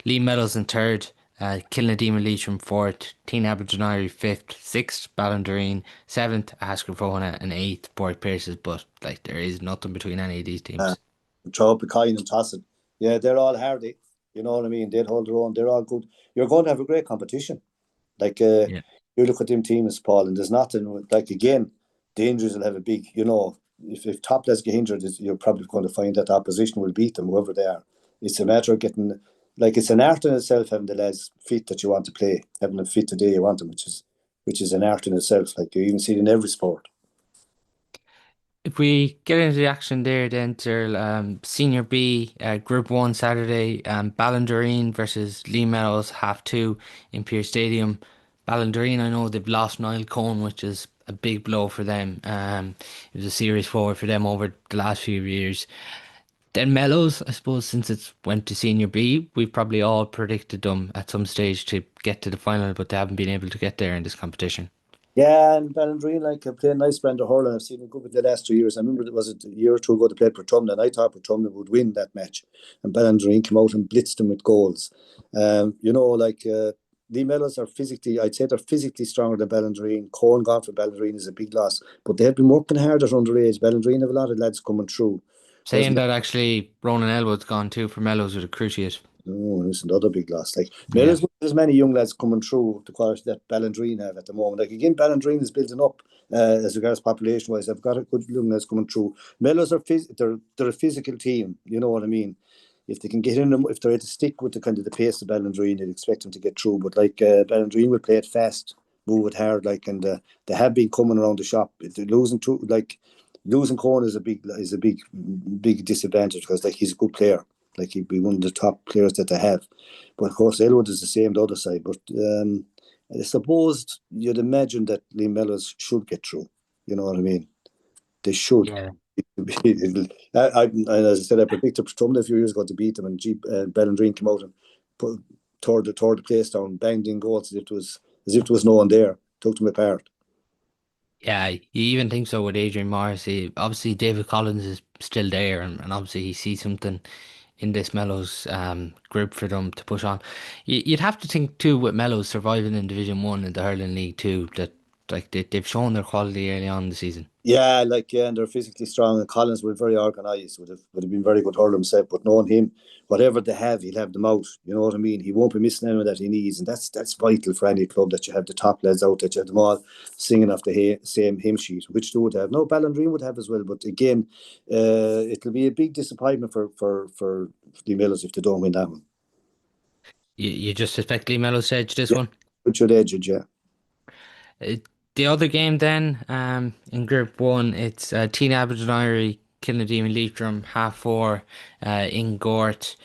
Lee Meadows in third. Kilnadima Leitrim fourth. Teen Aberdeenry fifth. Sixth, Ballindoreen. Seventh, Ascarfona. And eighth, Borg Pierces. But like there is nothing between any of these Uh, teams. Throw up a coin and toss it. Yeah, they're all hardy. You know what I mean? They'd hold their own. They're all good. You're going to have a great competition. Like Yeah. you look at them teams, Paul, and there's nothing like again, the injuries will have a big. If top lads get injured, you're probably going to find that the opposition will beat them whoever they are. It's a matter of getting like it's an art in itself having the lads fit that you want to play, having them fit the day you want them, which is an art in itself. Like you even see it in every sport. If we get into the action there, then Cyril, Senior B, Group 1 Saturday, Ballindoreen versus Lee Meadows, half two in Pearse Stadium. Ballindoreen, I know they've lost Niall Cohn, which is a big blow for them. It was a serious forward for them over the last few years. Then Mellows, I suppose, since it's went to Senior B, we've probably all predicted them at some stage to get to the final, but they haven't been able to get there in this competition. Yeah, and Ballandreen, like, playing nice brand of hurling. I've seen them good with the last 2 years. I remember it was a year or two ago they played Portumna, and I thought Portumna would win that match. And Ballandreen came out and blitzed them with goals. Lee Mellows are physically, I'd say they're physically stronger than Ballandreen. Cohen gone for Ballandreen is a big loss. But they have been working hard at underage. Ballandreen have a lot of lads coming through. Whereas Saying that actually Ronan Elwood's gone too for Mellows with a cruciate. Oh, there's another big loss. Like Yeah. there's many young lads coming through the quality that Ballandreen have at the moment. Like again, Ballandreen is building up as regards population wise. They've got a good young lads coming through. Mellows they're a physical team. You know what I mean? If they can get in them, if they're able to stick with the kind of the pace of Ballandreen, you'd expect them to get through. But like Ballandreen will play it fast, move it hard, like and they have been coming around the shop. If they're losing Corn is a big disadvantage because like he's a good player. Like he'd be one of the top players that they have. But of course, Elwood is the same the other side. But I suppose you'd imagine that Lee Mellors should get through. You know what I mean? They should. Yeah. As I said, I predicted Trump a few years ago to beat them, and Bellendrine came out and tore the place down, banged in goals as if there was no one there, took them apart. Yeah, you even think so with Adrian Morrissey. Obviously, David Collins is still there, and obviously he sees something in this Mellows group for them to push on. You'd have to think too with Mellows surviving in Division One in the Hurling League too that like they've shown their quality early on in the season. Yeah, and they're physically strong. And Collins were very organised. Would have been very good hurler himself. But knowing him, whatever they have, he'll have them out. You know what I mean? He won't be missing anyone that he needs, and that's vital for any club that you have the top lads out, that you have them all singing off the same hymn sheet, which they would have. No, Ballindreen would have as well. But again, it'll be a big disappointment for the Millers if they don't win that one. You just suspect Lee Mellows edge this Yeah, one. put your edge, yeah. Uh, the other game then, in Group 1, it's Teen Aberdeenry Kilnadeem and Leitrim, half four, in Gort.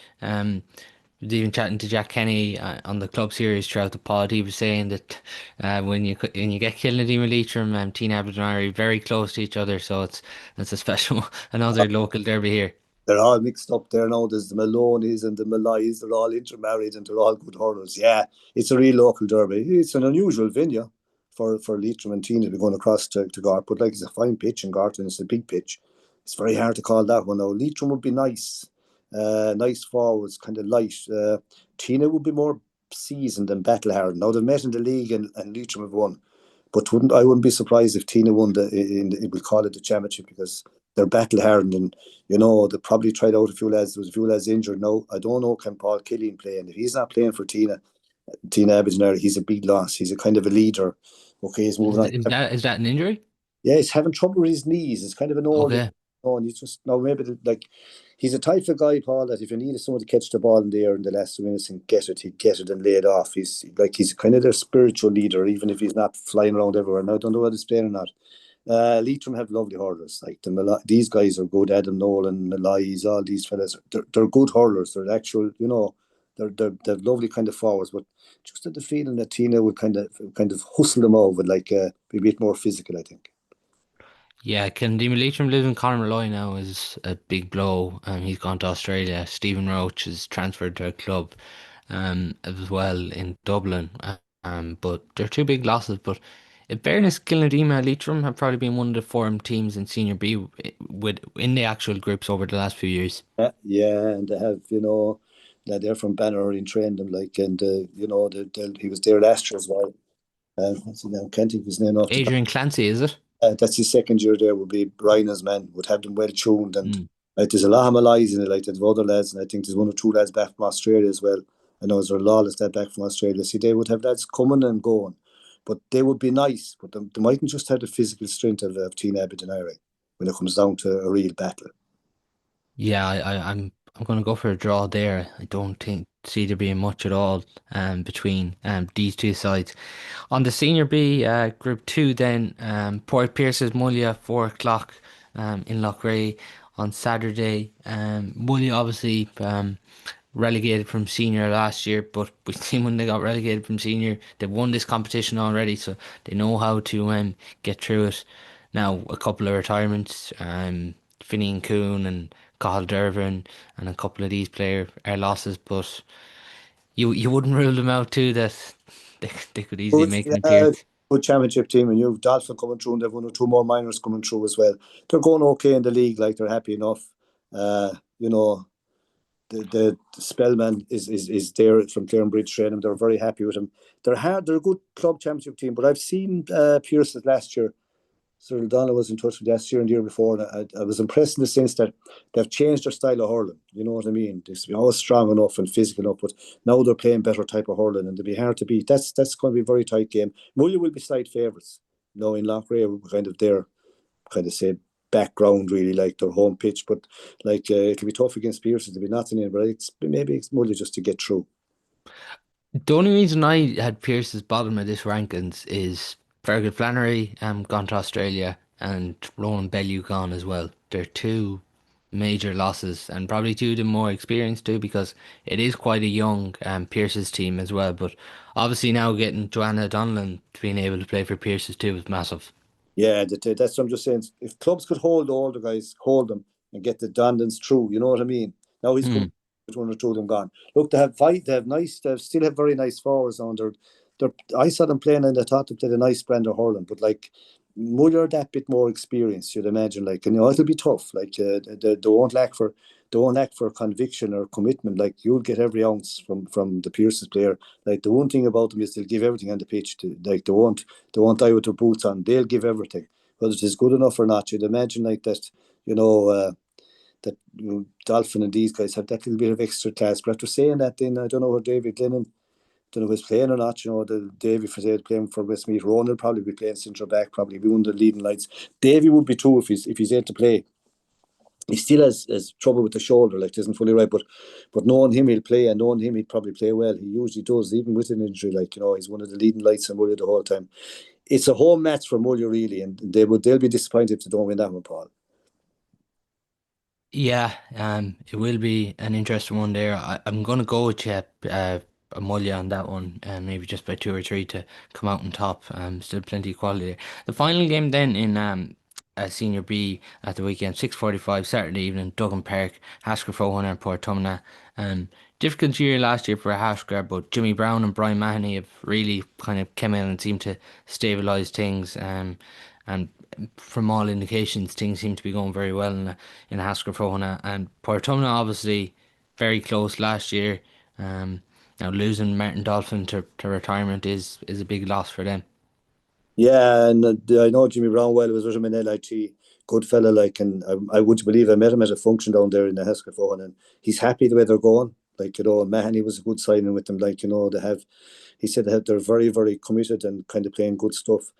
Was even chatting to Jack Kenny on the club series throughout the pod. He was saying that when you get Kilnadeem and Leitrim, Teen Aberdeen are very close to each other, so it's a special another local derby here. They're all mixed up there now. There's the Maloneys and the Malays. They're all intermarried and they're all good hurlers. Yeah, it's a real local derby. It's an unusual venue for Leitrim and Tina to be going across to Gart. But like it's a fine pitch in Gart and it's a big pitch. It's very hard to call that one now. Leitrim would be nice. Nice forwards, kind of light. Tina would be more seasoned and battle hard. Now they've met in the league and Leitrim have won. But I wouldn't be surprised if Tina won we'll call it the championship because they're battle hardened and they probably tried out a few lads. There was a few lads injured. No, I don't know can Paul Killian play, and if he's not playing for Tina Aberdeen, he's a big loss. He's a kind of a leader. Okay, he's moving on. Is that an injury? Yeah, he's having trouble with his knees. It's kind of an old. Okay. And he's just now maybe like he's a type of guy, Paul, that if you needed someone to catch the ball in the air in the last 2 minutes and get it, he'd get it and lay it off. He's kind of their spiritual leader, even if he's not flying around everywhere. And I don't know whether he's playing or not. Leitrim have lovely hurlers. Like these guys are good. Adam Nolan, Malays, all these fellas. They're good hurlers. They're actual, they're lovely kind of forwards. But just had the feeling that Tina would kind of hustle them over, like be a bit more physical. I think. Yeah, Kildare Leitrim losing Conor Malloy now is a big blow. He's gone to Australia. Stephen Roach has transferred to a club as well in Dublin. But they're two big losses. But in fairness, Kilnadeem and Leitrim have probably been one of the form teams in Senior B in the actual groups over the last few years. Yeah, and they have, that they're from Banner and trained them like, and he was there last year as well. What's his name? Can't think of his name off the top. Adrian Clancy, is it? That's his second year there. Would be Ryan's man. Would have them well tuned, and Mm. like there's a lot of Malays in it. Like there's other lads, and I think there's one or two lads back from Australia as well. I know there's a lawless lad back from Australia. See, they would have lads coming and going, but they would be nice. But they mightn't just have the physical strength of Teen Aberdeen when it comes down to a real battle. Yeah, I'm gonna go for a draw there. I don't think see there being much at all between these two sides. On the Senior B Group 2 then Port Pierce's Mulla 4 o'clock in Loughrea on Saturday. Mulla obviously relegated from senior last year, but we've seen when they got relegated from senior, they've won this competition already, so they know how to get through it. Now, a couple of retirements, Finian Coon and Cathal Dervin, and a couple of these player are losses, but you wouldn't rule them out too that they could easily Good, make an yeah, appearance. good championship team, and you've Dolphin coming through, and they've one or two more minors coming through as well. They're going okay in the league, like they're happy enough. You know, the Spellman is there from Clarenbridge training. They're very happy with him. They're a good club championship team, but I've seen Pearson last year. Cyril Donnell was in touch with last year and the year before, and I was impressed in the sense that they've changed their style of hurling. You know what I mean? They've been always strong enough and physical enough, but now they're playing better type of hurling, and they'll be hard to beat. That's going to be a very tight game. Mulla will be slight favourites. No, in Loughrea, will be kind of their kind of say background really, like their home pitch, but like it'll be tough against Pearson to be nothing in, but maybe it's Mulla just to get through. The only reason I had Pierce as bottom of this rankings is Fergal Flannery gone to Australia and Ronan Bellew gone as well. They're two major losses and probably two of the more experienced too because it is quite a young Pierce's team as well. But obviously now getting Joanna Donlan being able to play for Pierce's too is massive. Yeah, that's what I'm just saying. If clubs could hold the older guys, hold them and get the Dundons through, you know what I mean? Now he's Hmm. coming with one or two of them gone. Look, they have fight, they have nice, they still have very nice forwards on there. I saw them playing and I thought they played a nice brand of hurling, but like Muller that bit more experience, you'd imagine. Like, it'll be tough. Like, they won't lack for conviction or commitment. Like, you'll get every ounce from the Pearson player. Like, the one thing about them is they'll give everything on the pitch. Like, they won't die with their boots on. They'll give everything, whether it is good enough or not. You'd imagine like that. You know. Dolphin and these guys have that little bit of extra class. But after saying that, then I don't know what David Glennon don't know who's playing or not. You know, the Davy for say playing for Westmeath. Ronan will probably be playing centre back, probably be one of the leading lights. Davy would be too if he's able to play. He still has trouble with the shoulder, like isn't fully right. But knowing him, he'll play, and knowing him, he'd probably play well. He usually does, even with an injury. Like he's one of the leading lights in Muller the whole time. It's a home match for Muller really, and they'll be disappointed if they don't win that one, Paul. Yeah, it will be an interesting one there. I'm going to go with you, a mulligan on that one, maybe just by two or three to come out on top. Still plenty of quality there. The final game then in Senior B at the weekend, 6:45 Saturday evening, Duggan Park, Haskell Fohana and Portumna. Difficult year last year for Haskell, but Jimmy Brown and Brian Mahoney have really kind of come in and seemed to stabilise things. And from all indications, things seem to be going very well in Hascarfona and Portumna. Obviously, very close last year. Um, Now losing Martin Dolphin to retirement is a big loss for them. Yeah, and I know Jimmy Brown well. Was with him in LIT, good fella. Like, and I would believe I met him at a function down there in the Hesketh, and he's happy the way they're going. Like, and Mahoney was a good signing with them. Like, they have. He said that they're very, very committed and kind of playing good stuff.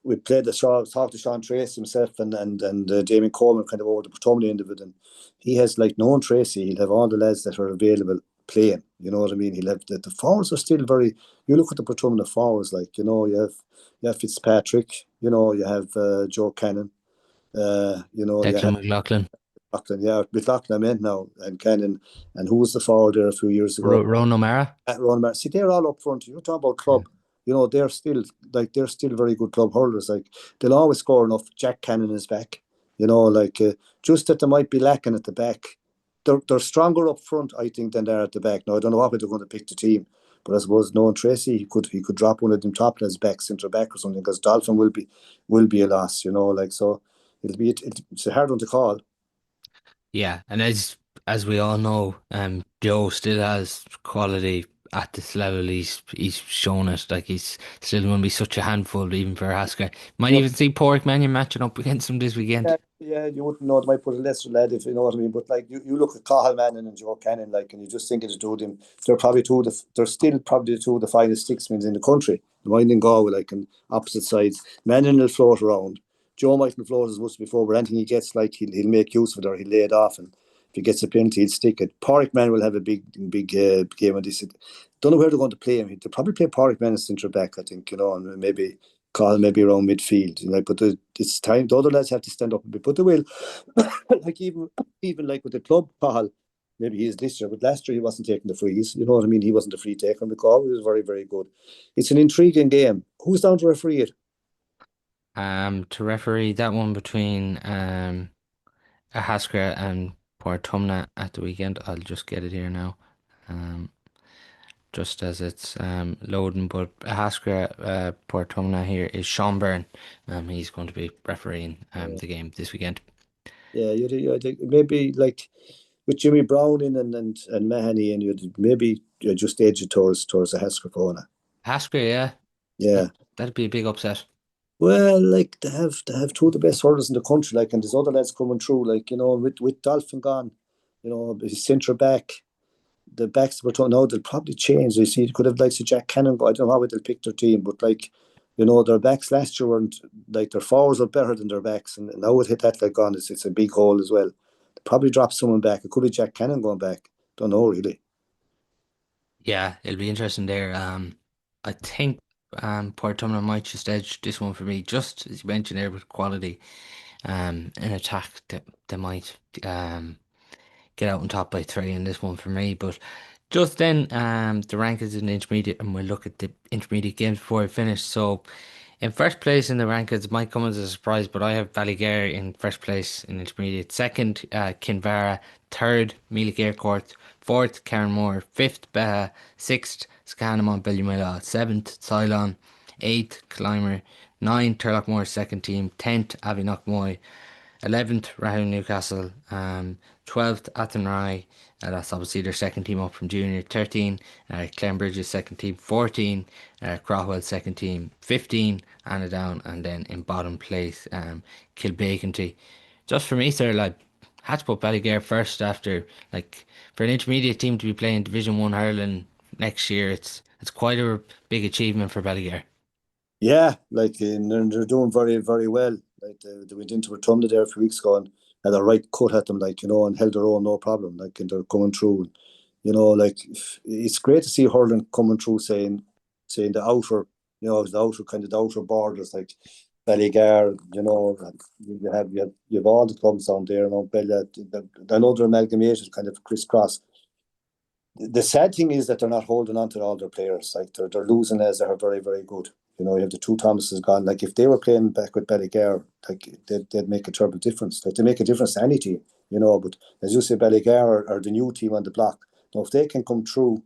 We played talked to Sean Tracy himself and Damien Coleman kind of over the Portumna end of it, and he has like known Tracy. He'll have all the lads that are available playing. You know what I mean? He'll have the forwards are still very. You look at the Portumna forwards, like you have Fitzpatrick, you have Joe Cannon, you Declan have McLaughlin, McLaughlin, yeah, McLaughlin I meant now, and Cannon, and who was the forward there a few years ago? Ron O'Mara. See, they're all up front. You're talking about Yeah. club. They're still very good club hurlers. Like they'll always score enough. Jack Cannon is back. Just that they might be lacking at the back. They're stronger up front, I think, than they're at the back. Now I don't know how they're going to pick the team, but I suppose knowing Tracy, he could drop one of them top as back, centre back or something, because Dolphin will be a loss. So it's a hard one to call. Yeah, and as we all know, Joe still has quality at this level. He's shown it, like he's still going to be such a handful even for Haskell. Might even see Pork Mannion matching up against him this weekend. Yeah, yeah, you wouldn't know. They might put a lesser lad if you know what I mean. But like you look at Cahill Manning and Joe Cannon, like, and you just think it's two of them. They're still probably two of the finest six-men in the country. Mind and Galway, like, on opposite sides. Manning will float around. Joe mightn't float as much before, but anything he gets, like, he'll make use of it, or he'll lay it off, and if he gets a penalty, he'll stick it. Porrick Man will have a big game on this. Don't know where they're going to play him. They'll probably play Porrick Man as centre back, I think, and maybe call maybe around midfield. But it's time the other lads have to stand up a bit. But they will. Like even like with the club, Cahill, maybe he is this year, but last year he wasn't taking the frees. You know what I mean? He wasn't a free taker because he was very, very good. It's an intriguing game. Who's down to referee it? To referee that one between Haskell and Portumna at the weekend. I'll just get it here now. Um, just as it's loading, but Haskell Portumna here is Sean Byrne. He's going to be refereeing Yeah, the game this weekend. yeah. I think maybe like with Jimmy Brown in and Mahoney, and you'd maybe just edge it towards the Heskercona. Haskell, yeah, Yeah. that that'd be a big upset. Well, like they have two of the best hurlers in the country, like, and there's other lads coming through, like, with Dolphin gone, his centre back, the backs were told now they'll probably change. You see, it could have like Jack Cannon, but I don't know how they'll pick their team, but like, their backs last year weren't like their forwards are better than their backs, and now it hit that like gone, it's a big hole as well. They'll probably drop someone back. It could be Jack Cannon going back. Don't know really. Yeah, it'll be interesting there. I think Portumna might just edge this one for me, just as you mentioned there with quality. In attack, they might get out on top by three in this one for me. But just then, the rankings in the intermediate, and we'll look at the intermediate games before I finish. So, in first place in the rankings, it might come as a surprise, but I have Ballygare in first place in intermediate. Second, Kinvara. Third, Mealy Court. Fourth, Carnmore. Fifth, Beha. Sixth, Scanamon Ballymilla. Seventh, Ceylon. Eighth, Clymer. Ninth, Turlockmore second team. 10th, Avienockmoy. 11th, Rahul Newcastle. 12th, Athenry. That's obviously their second team up from junior. 13, Clembridge's second team. 14, Crowell's second team. 15, Annadown. And then in bottom place, Kilbacanty. Just for me, sir, like, had to put Ballygare first after, like, for an intermediate team to be playing Division 1 hurling next year, it's quite a big achievement for Ballygare. Yeah, like, and they're doing very, very well. Like they went into Rotunda there a few weeks ago and had a right cut at them, like, and held their own, no problem. Like, and they're coming through. Like, it's great to see hurling coming through, saying the outer, the outer kind of the outer borders. Like, Ballygar, you have all the clubs down there, Montpellier. I know they're amalgamated, kind of crisscross. The sad thing is that they're not holding on to all their players. Like they're losing as they're very, very good. You have the two Thomases gone. Like if they were playing back with Ballygar, like they'd make a terrible difference. Like they make a difference to any team, But as you say, Ballygar are the new team on the block. Now if they can come through,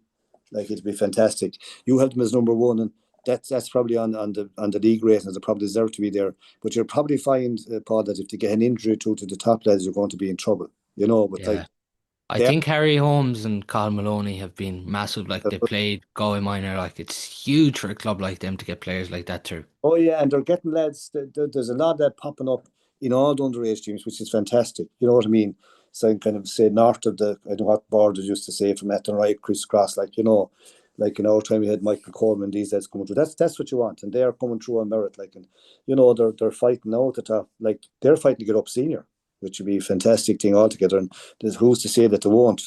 like it'd be fantastic. You have them as number one, and that's probably on the league ratings. They probably deserve to be there. But you'll probably find, Paul, that if they get an injury to the top lads, you're going to be in trouble. But like Yeah. I they're think Harry Holmes and Carl Maloney have been massive. Like they played Galway minor. Like it's huge for a club like them to get players like that through. Oh yeah, and they're getting lads. There's a lot of that popping up in all the underage teams, which is fantastic. You know what I mean? So I kind of say north of I don't know what Borders used to say from Athenry, Chris Cross, like in our time we had Michael Coleman, these lads coming through. That's what you want, and they are coming through on merit. Like, and they're fighting now at the top. Like they're fighting to get up senior, which would be a fantastic thing altogether. And there's who's to say that they won't?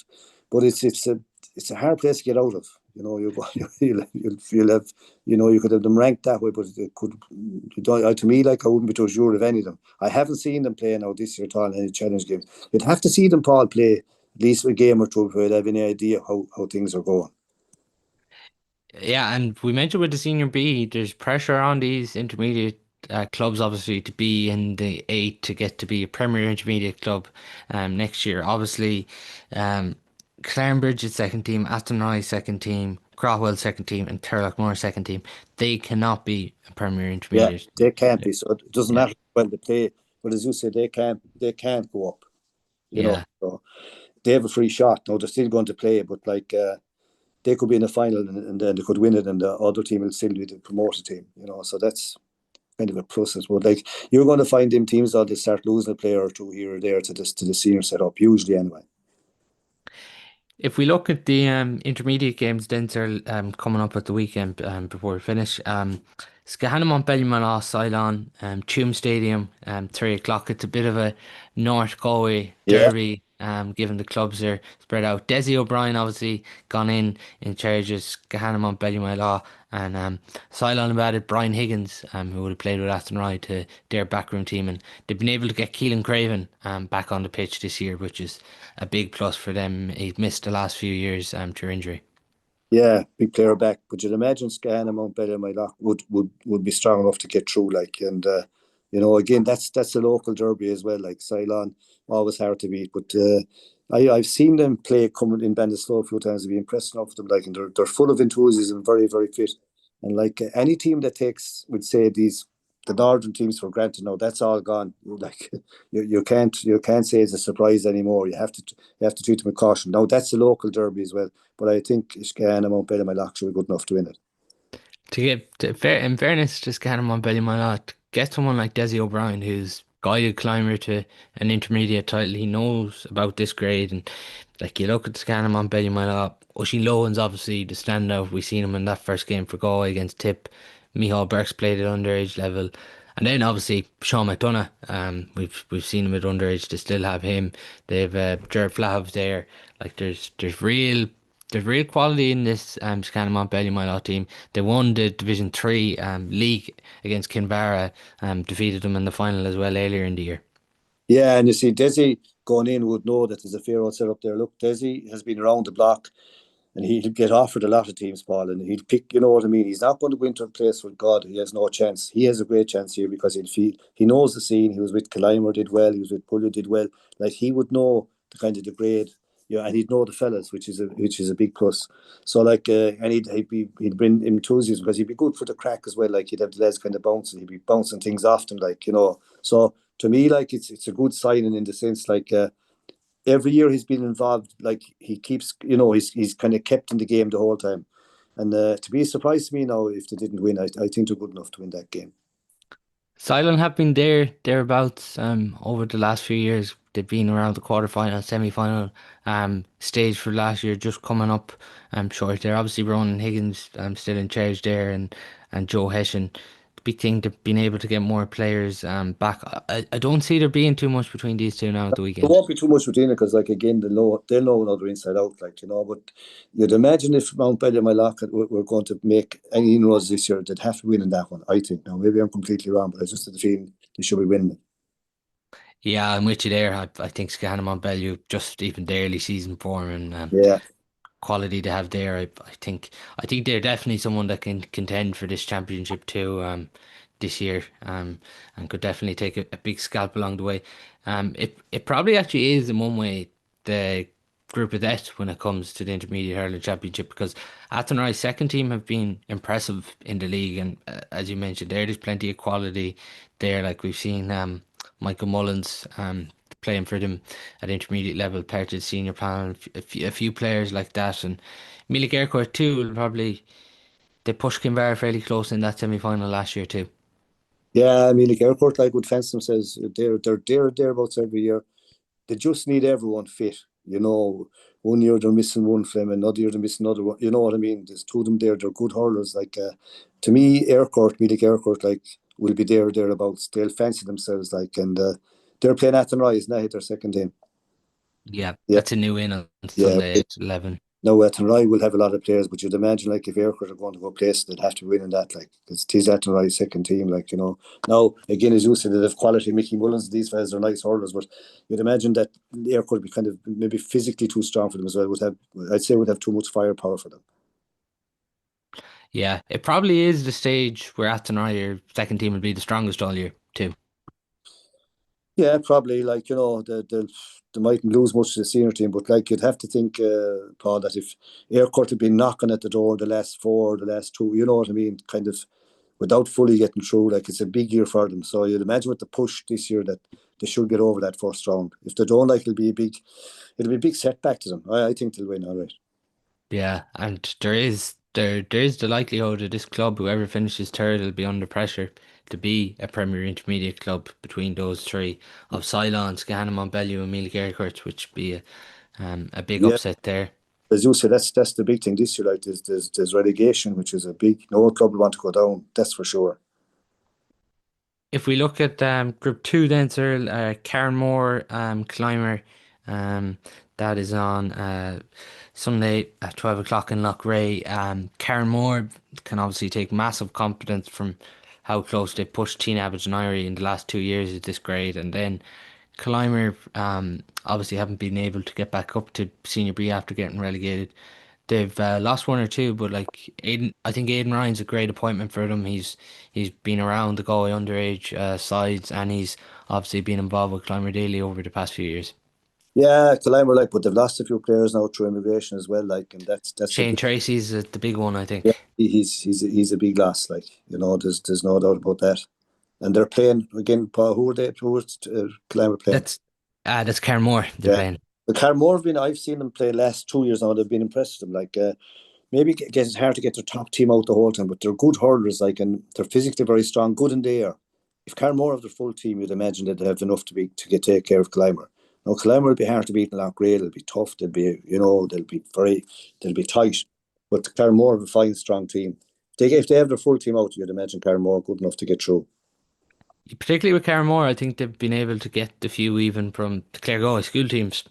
But it's a hard place to get out of. You go, you'll have you could have them ranked that way, but it could. To me, like I wouldn't be too sure of any of them. I haven't seen them play now this year at all in any challenge games. You'd have to see them, Paul, play at least a game or two before you'd have any idea how things are going. Yeah, and we mentioned with the senior B, there's pressure on these intermediate clubs, obviously, to be in the eight to get to be a Premier Intermediate club next year. Obviously, um, Clarenbridge is second team, Athenry second team, Craughwell second team, and Turlough second team. They cannot be a Premier Yeah, Intermediate. they can't be. So it doesn't Yeah, matter when they play, but as you say, they can't go up. yeah. So they have a free shot. Now they're still going to play, but like they could be in the final and then they could win it, and the other team will still be the promoted team. So that's kind of a process. But like you're going to find them teams that they start losing a player or two here or there to the senior setup, usually anyway. If we look at the intermediate games, then they're coming up at the weekend before we finish. Skahana Montbellion lost Ceylon, Tuam Stadium, 3 o'clock. It's a bit of a North Galway Yeah, derby, given the clubs are spread out. Desi O'Brien obviously gone in charge of Skahana Montbellion Law, and Ceylon have added Brian Higgins, who would have played with Athenry, to their backroom team, and they've been able to get Keelan Craven back on the pitch this year, which is a big plus for them. He's missed the last few years through injury. yeah, big player back. But you'd imagine Scan and Montbellier would be strong enough to get through. Like, and again, that's a local derby as well. Like Ceylon, always hard to beat. But I've seen them play coming in Bandaslow a few times. I've been impressed enough with them. Like, and they're full of enthusiasm, very very fit. And like any team that takes, would say the northern teams for granted now, that's all gone. Like you can't say it's a surprise anymore. You have to treat them with caution. Now that's a local derby as well. But I think Iscan and Mount Bellarmine actually good enough to win it. In fairness, just get him on Billy Minot. Get someone like Desi O'Brien, who's guided climber to an intermediate title. He knows about this grade, and like you look at the scan him on Billy Minot. Oisin Lohan's obviously the standout. We seen him in that first game for Galway against Tip. Michal Burks played at underage level. And then obviously Sean McDonough, we've seen him at underage. They still have him. They've Jared Flav there. Like there's real quality in this Scannon Montbellion Minot team. They won the Division 3 league against Kinvara, defeated them in the final as well earlier in the year. Yeah, and you see Desi going in would know that there's a fair old setup there. Look, Desi has been around the block. And he'll get offered a lot of teams, Paul, and he'll pick, you know what I mean? He's not going to go into a place with God. He has no chance. He has a great chance here because he knows the scene. He was with Clymer, did well. He was with Pullo, did well. Like, he would know the kind of the grade, and he'd know the fellas, which is a big plus. So, like, and he'd bring enthusiasm because he'd be good for the crack as well. Like, he'd have the legs kind of bouncing. He'd be bouncing things off them, like. So, to me, like, it's a good signing in the sense, like, every year he's been involved, like he keeps, he's kind of kept in the game the whole time. And to be surprised to me now if they didn't win, I think they're good enough to win that game. Silent have been thereabouts over the last few years. They've been around the quarter-final, semi-final stage for last year, just coming up short. They're obviously Ronan Higgins still in charge there, and Joe Hession. big thing to being able to get more players back. I don't see there being too much between these two now at the There weekend. won't be too much between it because, like, again, they'll know another inside out, like, But you'd imagine if Mount Bellew and Lockett were going to make any inroads this year, they'd have to win in that one. I think. Now, maybe I'm completely wrong, but I just had the feeling they should be winning. Yeah, I'm with you there. I think Scanham on Bellew just even the early season form and Yeah, quality they have there. I think they're definitely someone that can contend for this championship too this year and could definitely take a big scalp along the way. It probably actually is in one way the group of death when it comes to the Intermediate Hurling Championship because Athenry's second team have been impressive in the league and as you mentioned there's plenty of quality there. Like we've seen Michael Mullins playing for them at intermediate level, part of the senior panel, a few players like that, and Mila Gercourt too will probably they pushed Kinvara fairly close in that semi final last year too. yeah. I mean, like Airport, like would fence themselves. They're thereabouts every year. They just need everyone fit. One year they're missing one from another year they're missing another one. You know what I mean? There's two of them there. They're good hurlers. Like to me, Mealy Aircourt, like will be there or thereabouts. They'll fancy themselves like, and they're playing Athenry, isn't that their second game? Yeah, Yeah, that's a new in on yeah. Sunday at 11. Now Athenry will have a lot of players, but you'd imagine like if Aircourt are going to go places, they'd have to win in that. Like it's tis Athenry's second team. Like Now again, as you said, they have quality. Mickey Mullins, these guys are nice hurlers, but you'd imagine that Aircourt would be kind of maybe physically too strong for them as well. I'd say would have too much firepower for them. Yeah, it probably is the stage where Athenry, your second team, will be the strongest all year too. Yeah, probably. Like they mightn't lose much to the senior team, but like you'd have to think, Paul, that if Aircourt had been knocking at the door the last four, the last two, you know what I mean, kind of without fully getting through, like it's a big year for them. So you'd imagine with the push this year that they should get over that first round. If they don't, like it'll be a big setback to them. I think they'll win, all right. Yeah, and there is the likelihood of this club, whoever finishes third, will be under pressure to be a Premier Intermediate club between those three of Ceylon, Scanham, Montbellew, and Mealy Gaelcourt, which would be a big Yeah, upset there. as you say, that's the big thing this year. Like there's relegation, which is a big. No club will want to go down. That's for sure. If we look at Group 2 then, sir, Carnmore Climber, um, that is on Sunday at 12 o'clock in Loughrea. Carnmore can obviously take massive confidence from how close they pushed Teen Abbott and Irie in the last 2 years at this grade. And then Climber obviously haven't been able to get back up to Senior B after getting relegated. They've lost one or two, but like I think Aidan Ryan's a great appointment for them. He's been around the Galway underage sides, and he's obviously been involved with Clymer Daily over the past few years. Yeah, Climber, like, but they've lost a few players now through immigration as well. Like, and that's a Shane big. Tracy's the big one, I Yeah, think. he's a big loss. Like, there's no doubt about that. And they're playing again. Paul, who are they? Who's Climber playing? That's Carmore they're Yeah, playing. the Carmore have been. I've seen them play last 2 years now. They've been impressive. Like, maybe it's hard to get their top team out the whole time, but they're good hurlers. Like, and they're physically very strong, good in the air. If Carmore have their full team, you'd imagine that they have enough to take care of Climber. Now, Climber will be hard to beat in Loughrea. It'll be tough. They'll be tight. But Carmore have a fine, strong team. If they have their full team out, you'd imagine Carmore good enough to get through. Particularly with Carmore, I think they've been able to get the few even from the Claregalway school teams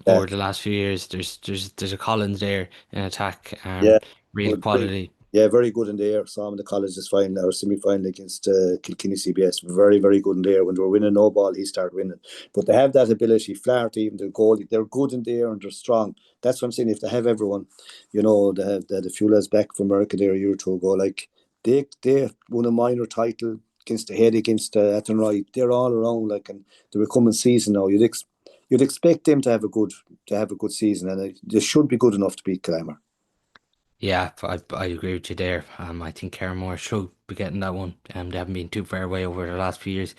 Yeah, over the last few years. There's a Collins there in attack, yeah. real Well, quality. yeah, very good in the air. Saw him in the colleges final or semi final against Kilkenny CBS. Very, very good in the air. When they were winning no ball, he started winning. But they have that ability. Flaherty, even the goalie, they're good in the air and they're strong. That's what I'm saying. If they have everyone, they had a few lads back from America there a year or two ago. Like they won a minor title against the head against Athenry. They're all around like, and they're becoming season now. You'd expect them to have a good season, and they should be good enough to beat Clymer. Yeah, I agree with you there. I think Carramore should be getting that one. They haven't been too far away over the last few years.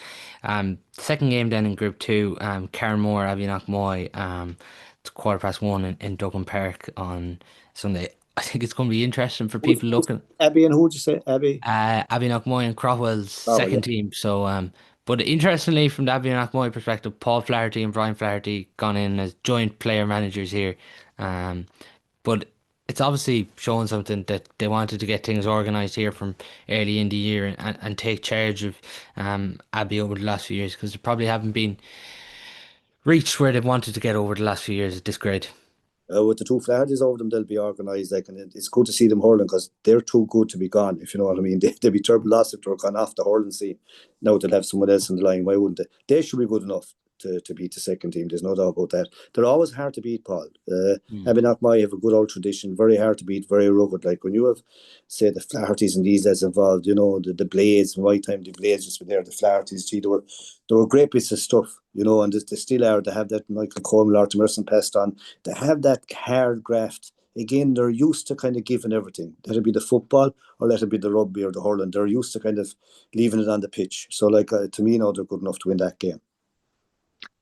Second game then in Group 2, Carramore, Abbey it's 1:15 in Dublin Park on Sunday. I think it's going to be interesting for people looking. Abby and who'd you say? Abby? Abbey and Crowell's Oh, well, yeah. second team. So, but interestingly, from the Abbey perspective, Paul Flaherty and Brian Flaherty gone in as joint player managers here. But it's obviously showing something that they wanted to get things organised here from early in the year and take charge of Abbey over the last few years because they probably haven't been reached where they wanted to get over the last few years at this grade. With the two Flaherty's over them, they'll be organised. Like, and it's good to see them hurling because they're too good to be gone. If you know what I mean, they'd be terrible lost if they're gone off the hurling scene. Now they'll have someone else in the line. Why wouldn't they? They should be good enough to beat the second team. There's no doubt about that. They're always hard to beat, Paul. Mm. Abbey Knockmy have a good old tradition. Very hard to beat. Very rugged. Like when you have, say, the Flaherty's and these that's involved. You know the Blades. My time the Blades just were there. The Flaherty's. Gee, they were great bits of stuff. You know, and they still are. They have that Michael Coleman, Arthur Merson passed on. They have that hard graft. Again, they're used to kind of giving everything. Let it be the football or let it be the rugby or the hurling. They're used to kind of leaving it on the pitch. So, like, to me, now they're good enough to win that game.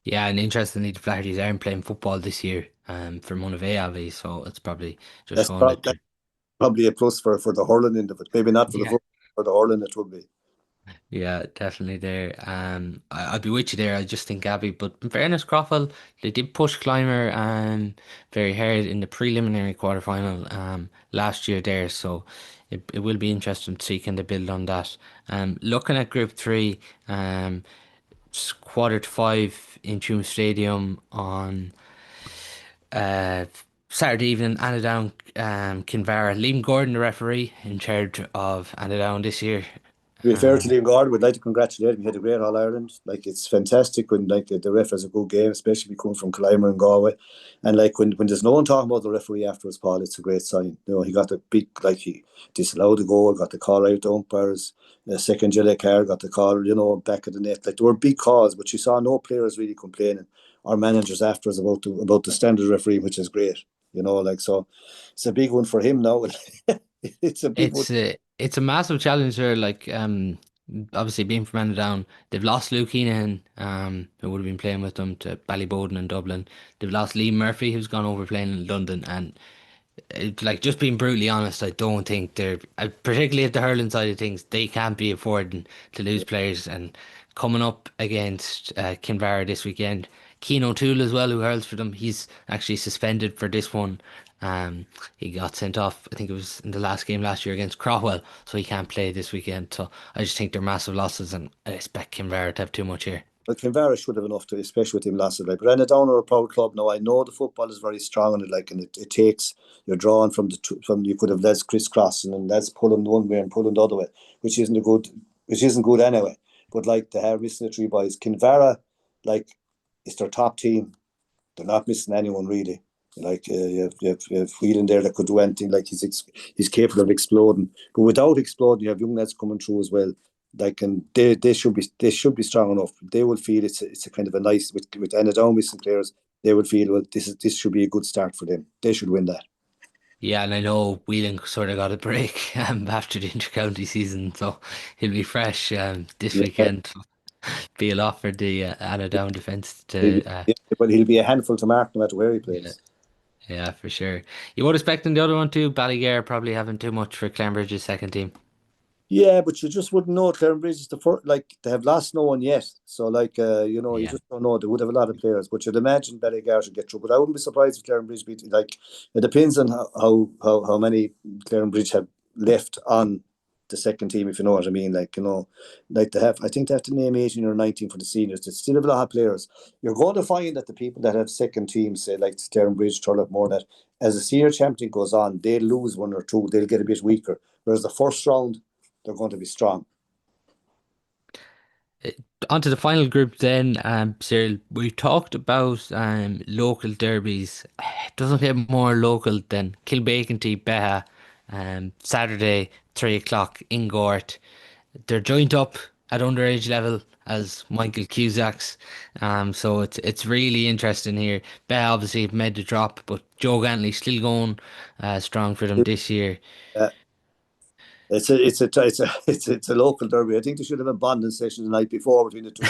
Yeah, and interestingly, the Flaherty's aren't playing football this year from one of AIV, so it's probably just showing that That's probably a plus for the hurling end of it. Maybe not for the yeah. football, for the hurling it would be. Yeah, definitely there. I'd be with you there. I just think Abbey, but in fairness, Crofwell, they did push Clymer very hard in the preliminary quarterfinal last year there, so it will be interesting to see can they build on that. Looking at Group Three, it's quarter to five in Tuam Stadium on uh Saturday evening, Annadown, Kinvara. Liam Gordon, the referee, in charge of Annadown this year. To be fair to Um, Liam Gordon, we'd like to congratulate him. He had a great All Ireland. Like it's fantastic when like the ref has a good game, especially if he coming from Clymer and Galway. And like when there's no one talking about the referee afterwards, Paul, it's a great sign. You know, he got the big like he disallowed the goal, got the call out the umpires, the second yellow card, got the call, you know, back of the net. Like there were big calls, but you saw no players really complaining or managers afterwards about the standard referee, which is great. You know, like so it's a big one for him now. It's a big one. it's a massive challenge there. Like obviously being from Down, they've lost Luke Keenan, who would have been playing with them to Ballyboden and Dublin. They've lost Lee Murphy, who's gone over playing in London, and like just being brutally honest, I don't think they're particularly at the hurling side of things, they can't be affording to lose players. And coming up against Kinvara this weekend, Keane O'Toole as well, who hurls for them, he's actually suspended for this one. He got sent off, I think it was in the last game last year against Crowell, so he can't play this weekend. So I just think they're massive losses, and I expect Kinvara to have too much here. But Kinvara should have enough to, especially with him last night. Like Brenna Down are a proud club now. I know the football is very strong on it, like, and it takes you're drawing from from you could have Les crisscrossing and Les pulling one way and pulling the other way, which isn't good anyway. But like they have missing the three boys, Kinvara, like it's their top team. They're not missing anyone really. Like you have Whelan there that could do anything. Like he's capable of exploding, but without exploding, you have young lads coming through as well. Like and they should be strong enough. They will feel it's a kind of a nice with Anna Down with players. They would feel well. This should be a good start for them. They should win that. Yeah, and I know Whelan sort of got a break after the inter-county season, so he'll be fresh this Yeah, weekend. Be a lot for the Anna Down defence he'll to be, yeah, but he'll be a handful to mark no matter where he yeah, plays. yeah, for sure. You would expect in the other one too, Ballygare probably having too much for Clanbridge's second team. Yeah, but you just wouldn't know. Clarenbridge is the first, like they have lost no one yet. So like you Yeah. just don't know. They would have a lot of players, but you'd imagine Bellegar should get through. But I wouldn't be surprised if Clarenbridge beat like it depends on how many Clarenbridge have left on the second team, if you know what I mean. Like, you know, like they have I think they have to name 18 or 19 for the seniors. They still have a lot of players. You're going to find that the people that have second teams, say like Clarenbridge, Turlough, that as the senior champion goes on, they'll lose one or two, they'll get a bit weaker. Whereas the first round they're going to be strong. Uh, On to the final group then, Cyril. We talked about local derbies. It doesn't get more local than Kilbacon to Beha, Saturday, 3 o'clock in Gort. They're joined up at underage level as Michael Cusack's. So it's really interesting here. Beha obviously have made the drop, but Joe Gantley still going strong for them this year. Uh, it's a local derby. I think they should have a bonding session the night before between the two.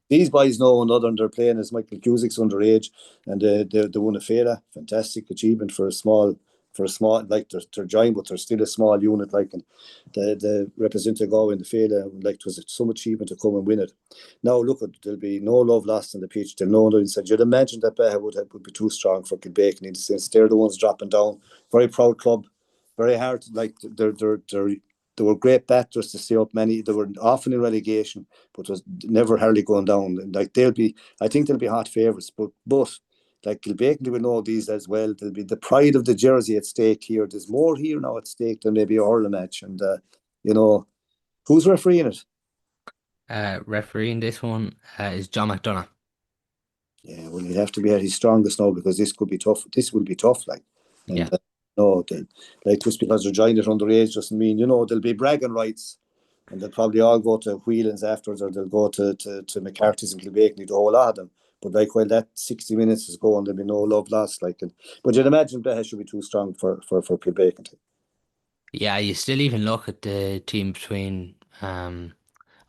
These boys know one another and they're playing as Michael Cusick's underage and they won a Fela. Fantastic achievement for a for a small, like they're giant, but they're still a small unit. Like, and the representative go in the field, like it was so much cheaper to come and win it. Now look, there'll be no love lost on the pitch. There'll no one said. You'd imagine that Beha would be too strong for Kilbacon in the sense they're the ones dropping down. Very proud club, very hard. Like they were great batters to stay up. Many they were often in relegation, but was never hardly going down. And like I think they'll be hot favourites. But like Kilbacon, they will know these as well. There'll be the pride of the jersey at stake here. There's more here now at stake than maybe a hurling match. And you know, who's refereeing it? Refereeing this one is John McDonough. Yeah, well, he'd have to be at his strongest now because this could be tough. This will be tough, like, Yeah. and no, like just because they're joined at underage doesn't mean there'll be bragging rights, and they'll probably all go to Whelan's afterwards, or they'll go to McCarthy's and Kilbacon, the whole lot of them. But like while that 60 minutes is going, there'll be no love lost. Like, but you'd imagine Beha should be too strong for Kilbacon. Yeah, you still even look at the team between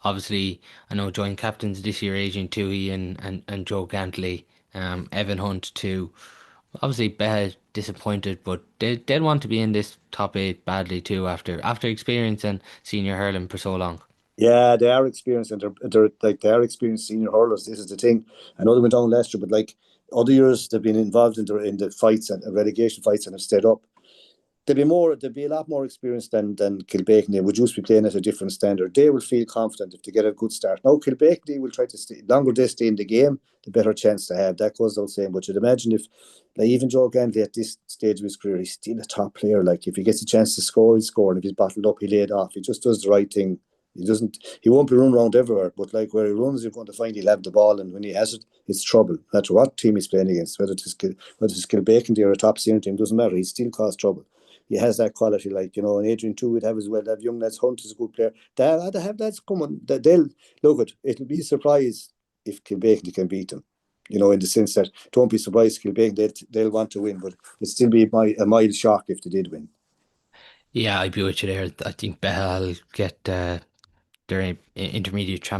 obviously I know joint captains this year, Adrian Toohey and Joe Gantley, Evan Hunt too. Obviously Beha disappointed, but they'd want to be in this top eight badly too after experiencing senior hurling for so long. Yeah, they are experienced, and they are experienced senior hurlers. This is the thing. I know they went down last year, but like other years, they've been involved in the fights and relegation fights and have stayed up. They'd be a lot more experienced than Kilbacon. They would just be playing at a different standard. They will feel confident if they get a good start. Now Kilbacon will try to stay longer they stay in the game, the better chance to have. That goes without saying. But you'd imagine if like even Joe Gantley at this stage of his career, he's still a top player. Like if he gets a chance to score, he'll score. And if he's bottled up, he laid off. He just does the right thing. He won't be running around everywhere, but like where he runs, you're going to find he'll have the ball, and when he has it, it's trouble. No matter what team he's playing against, whether it's Kilbacon or a top senior team, doesn't matter. He still cause trouble. He has that quality, like and Adrian too would have as well. That young lads, Hunt is a good player. They have that's coming. They'll look at. It'll be a surprise if Kilbacon can beat them. In the sense that don't be surprised, Kilbacon they'll want to win, but it'd still be a mild shock if they did win. Yeah, I'd be with you there. I think Beha will get their intermediate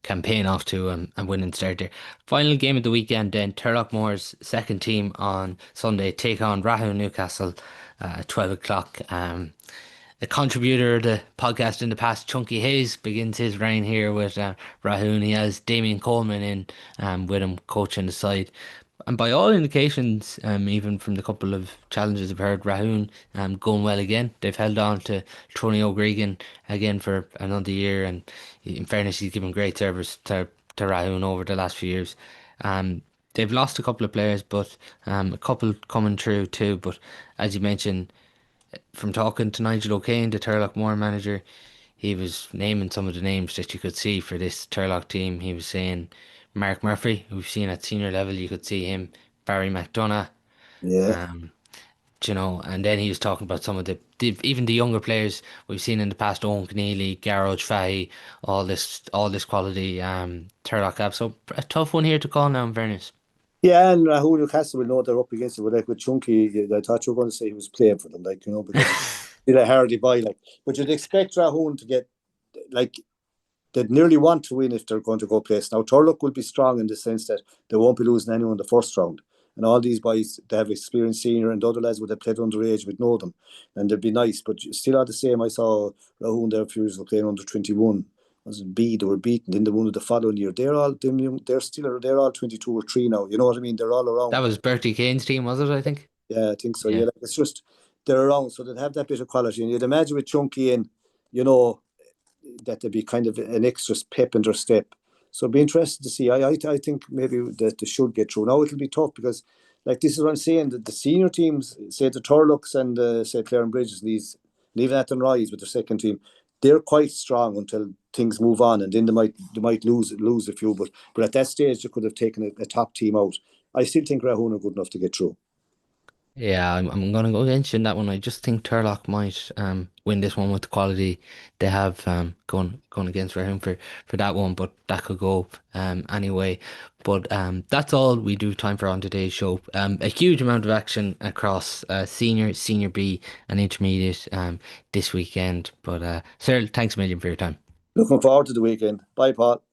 campaign off to and win and start there. Final game of the weekend then, Turlough Moore's second team on Sunday take on Rahul Newcastle at 12 o'clock. A contributor to the podcast in the past, Chunky Hayes, begins his reign here with Rahul. He has Damien Coleman in with him coaching the side. And by all indications, even from the couple of challenges I've heard, Rahun going well again. They've held on to Tony O'Gregan again for another year, and in fairness, he's given great service to Rahun over the last few years. They've lost a couple of players, but a couple coming through too. But as you mentioned, from talking to Nigel O'Kane, the Turlough Moore manager, he was naming some of the names that you could see for this Turlough team. He was saying Mark Murphy, who we've seen at senior level, you could see him, Barry McDonough, Yeah. um, and then he was talking about some of even the younger players we've seen in the past, Owen Keneally, Garage Fahy, all this quality Turlough have. So a tough one here to call now, in fairness. Yeah, and Rahul Newcastle will know they're up against it. But like with Chunky, I thought you were going to say he was playing for them, like because it's still a hardy buy. Like, but you'd expect Rahul to get like they'd nearly want to win if they're going to go place. Now Turlough will be strong in the sense that they won't be losing anyone in the first round. And all these boys, they have experienced senior, and the other lads would have played underage would know them, and they'd be nice. But still, all the same, I saw Rahul there a few years ago playing under 21. Was it B? They were beaten. Then they won the following year. They're all 22 or 3 now. You know what I mean? They're all That around. was Bertie Kane's team, was it? I think. Yeah, I think so. Yeah, Yeah. like it's just they're around, so they'd have that bit of quality. And you'd imagine with Chunky in, you know, that there'd be kind of an extra pep in their step. So it'd be interesting to see. I think maybe that they should get through. Now it'll be tough because, like this is what I'm saying, that the senior teams, say the Turloughs and say Clare and Bridges, these leaving at and Rise with their second team, they're quite strong until things move on, and then they might lose a few. But at that stage, they could have taken a top team out. I still think Rahun are good enough to get through. Yeah, I'm gonna go against you in that one. I just think Turlough might win this one with the quality they have going against for him for that one, but that could go anyway. But that's all we do time for on today's show. A huge amount of action across senior B, and intermediate this weekend. But Cyril, thanks a million for your time. Looking forward to the weekend. Bye, Paul.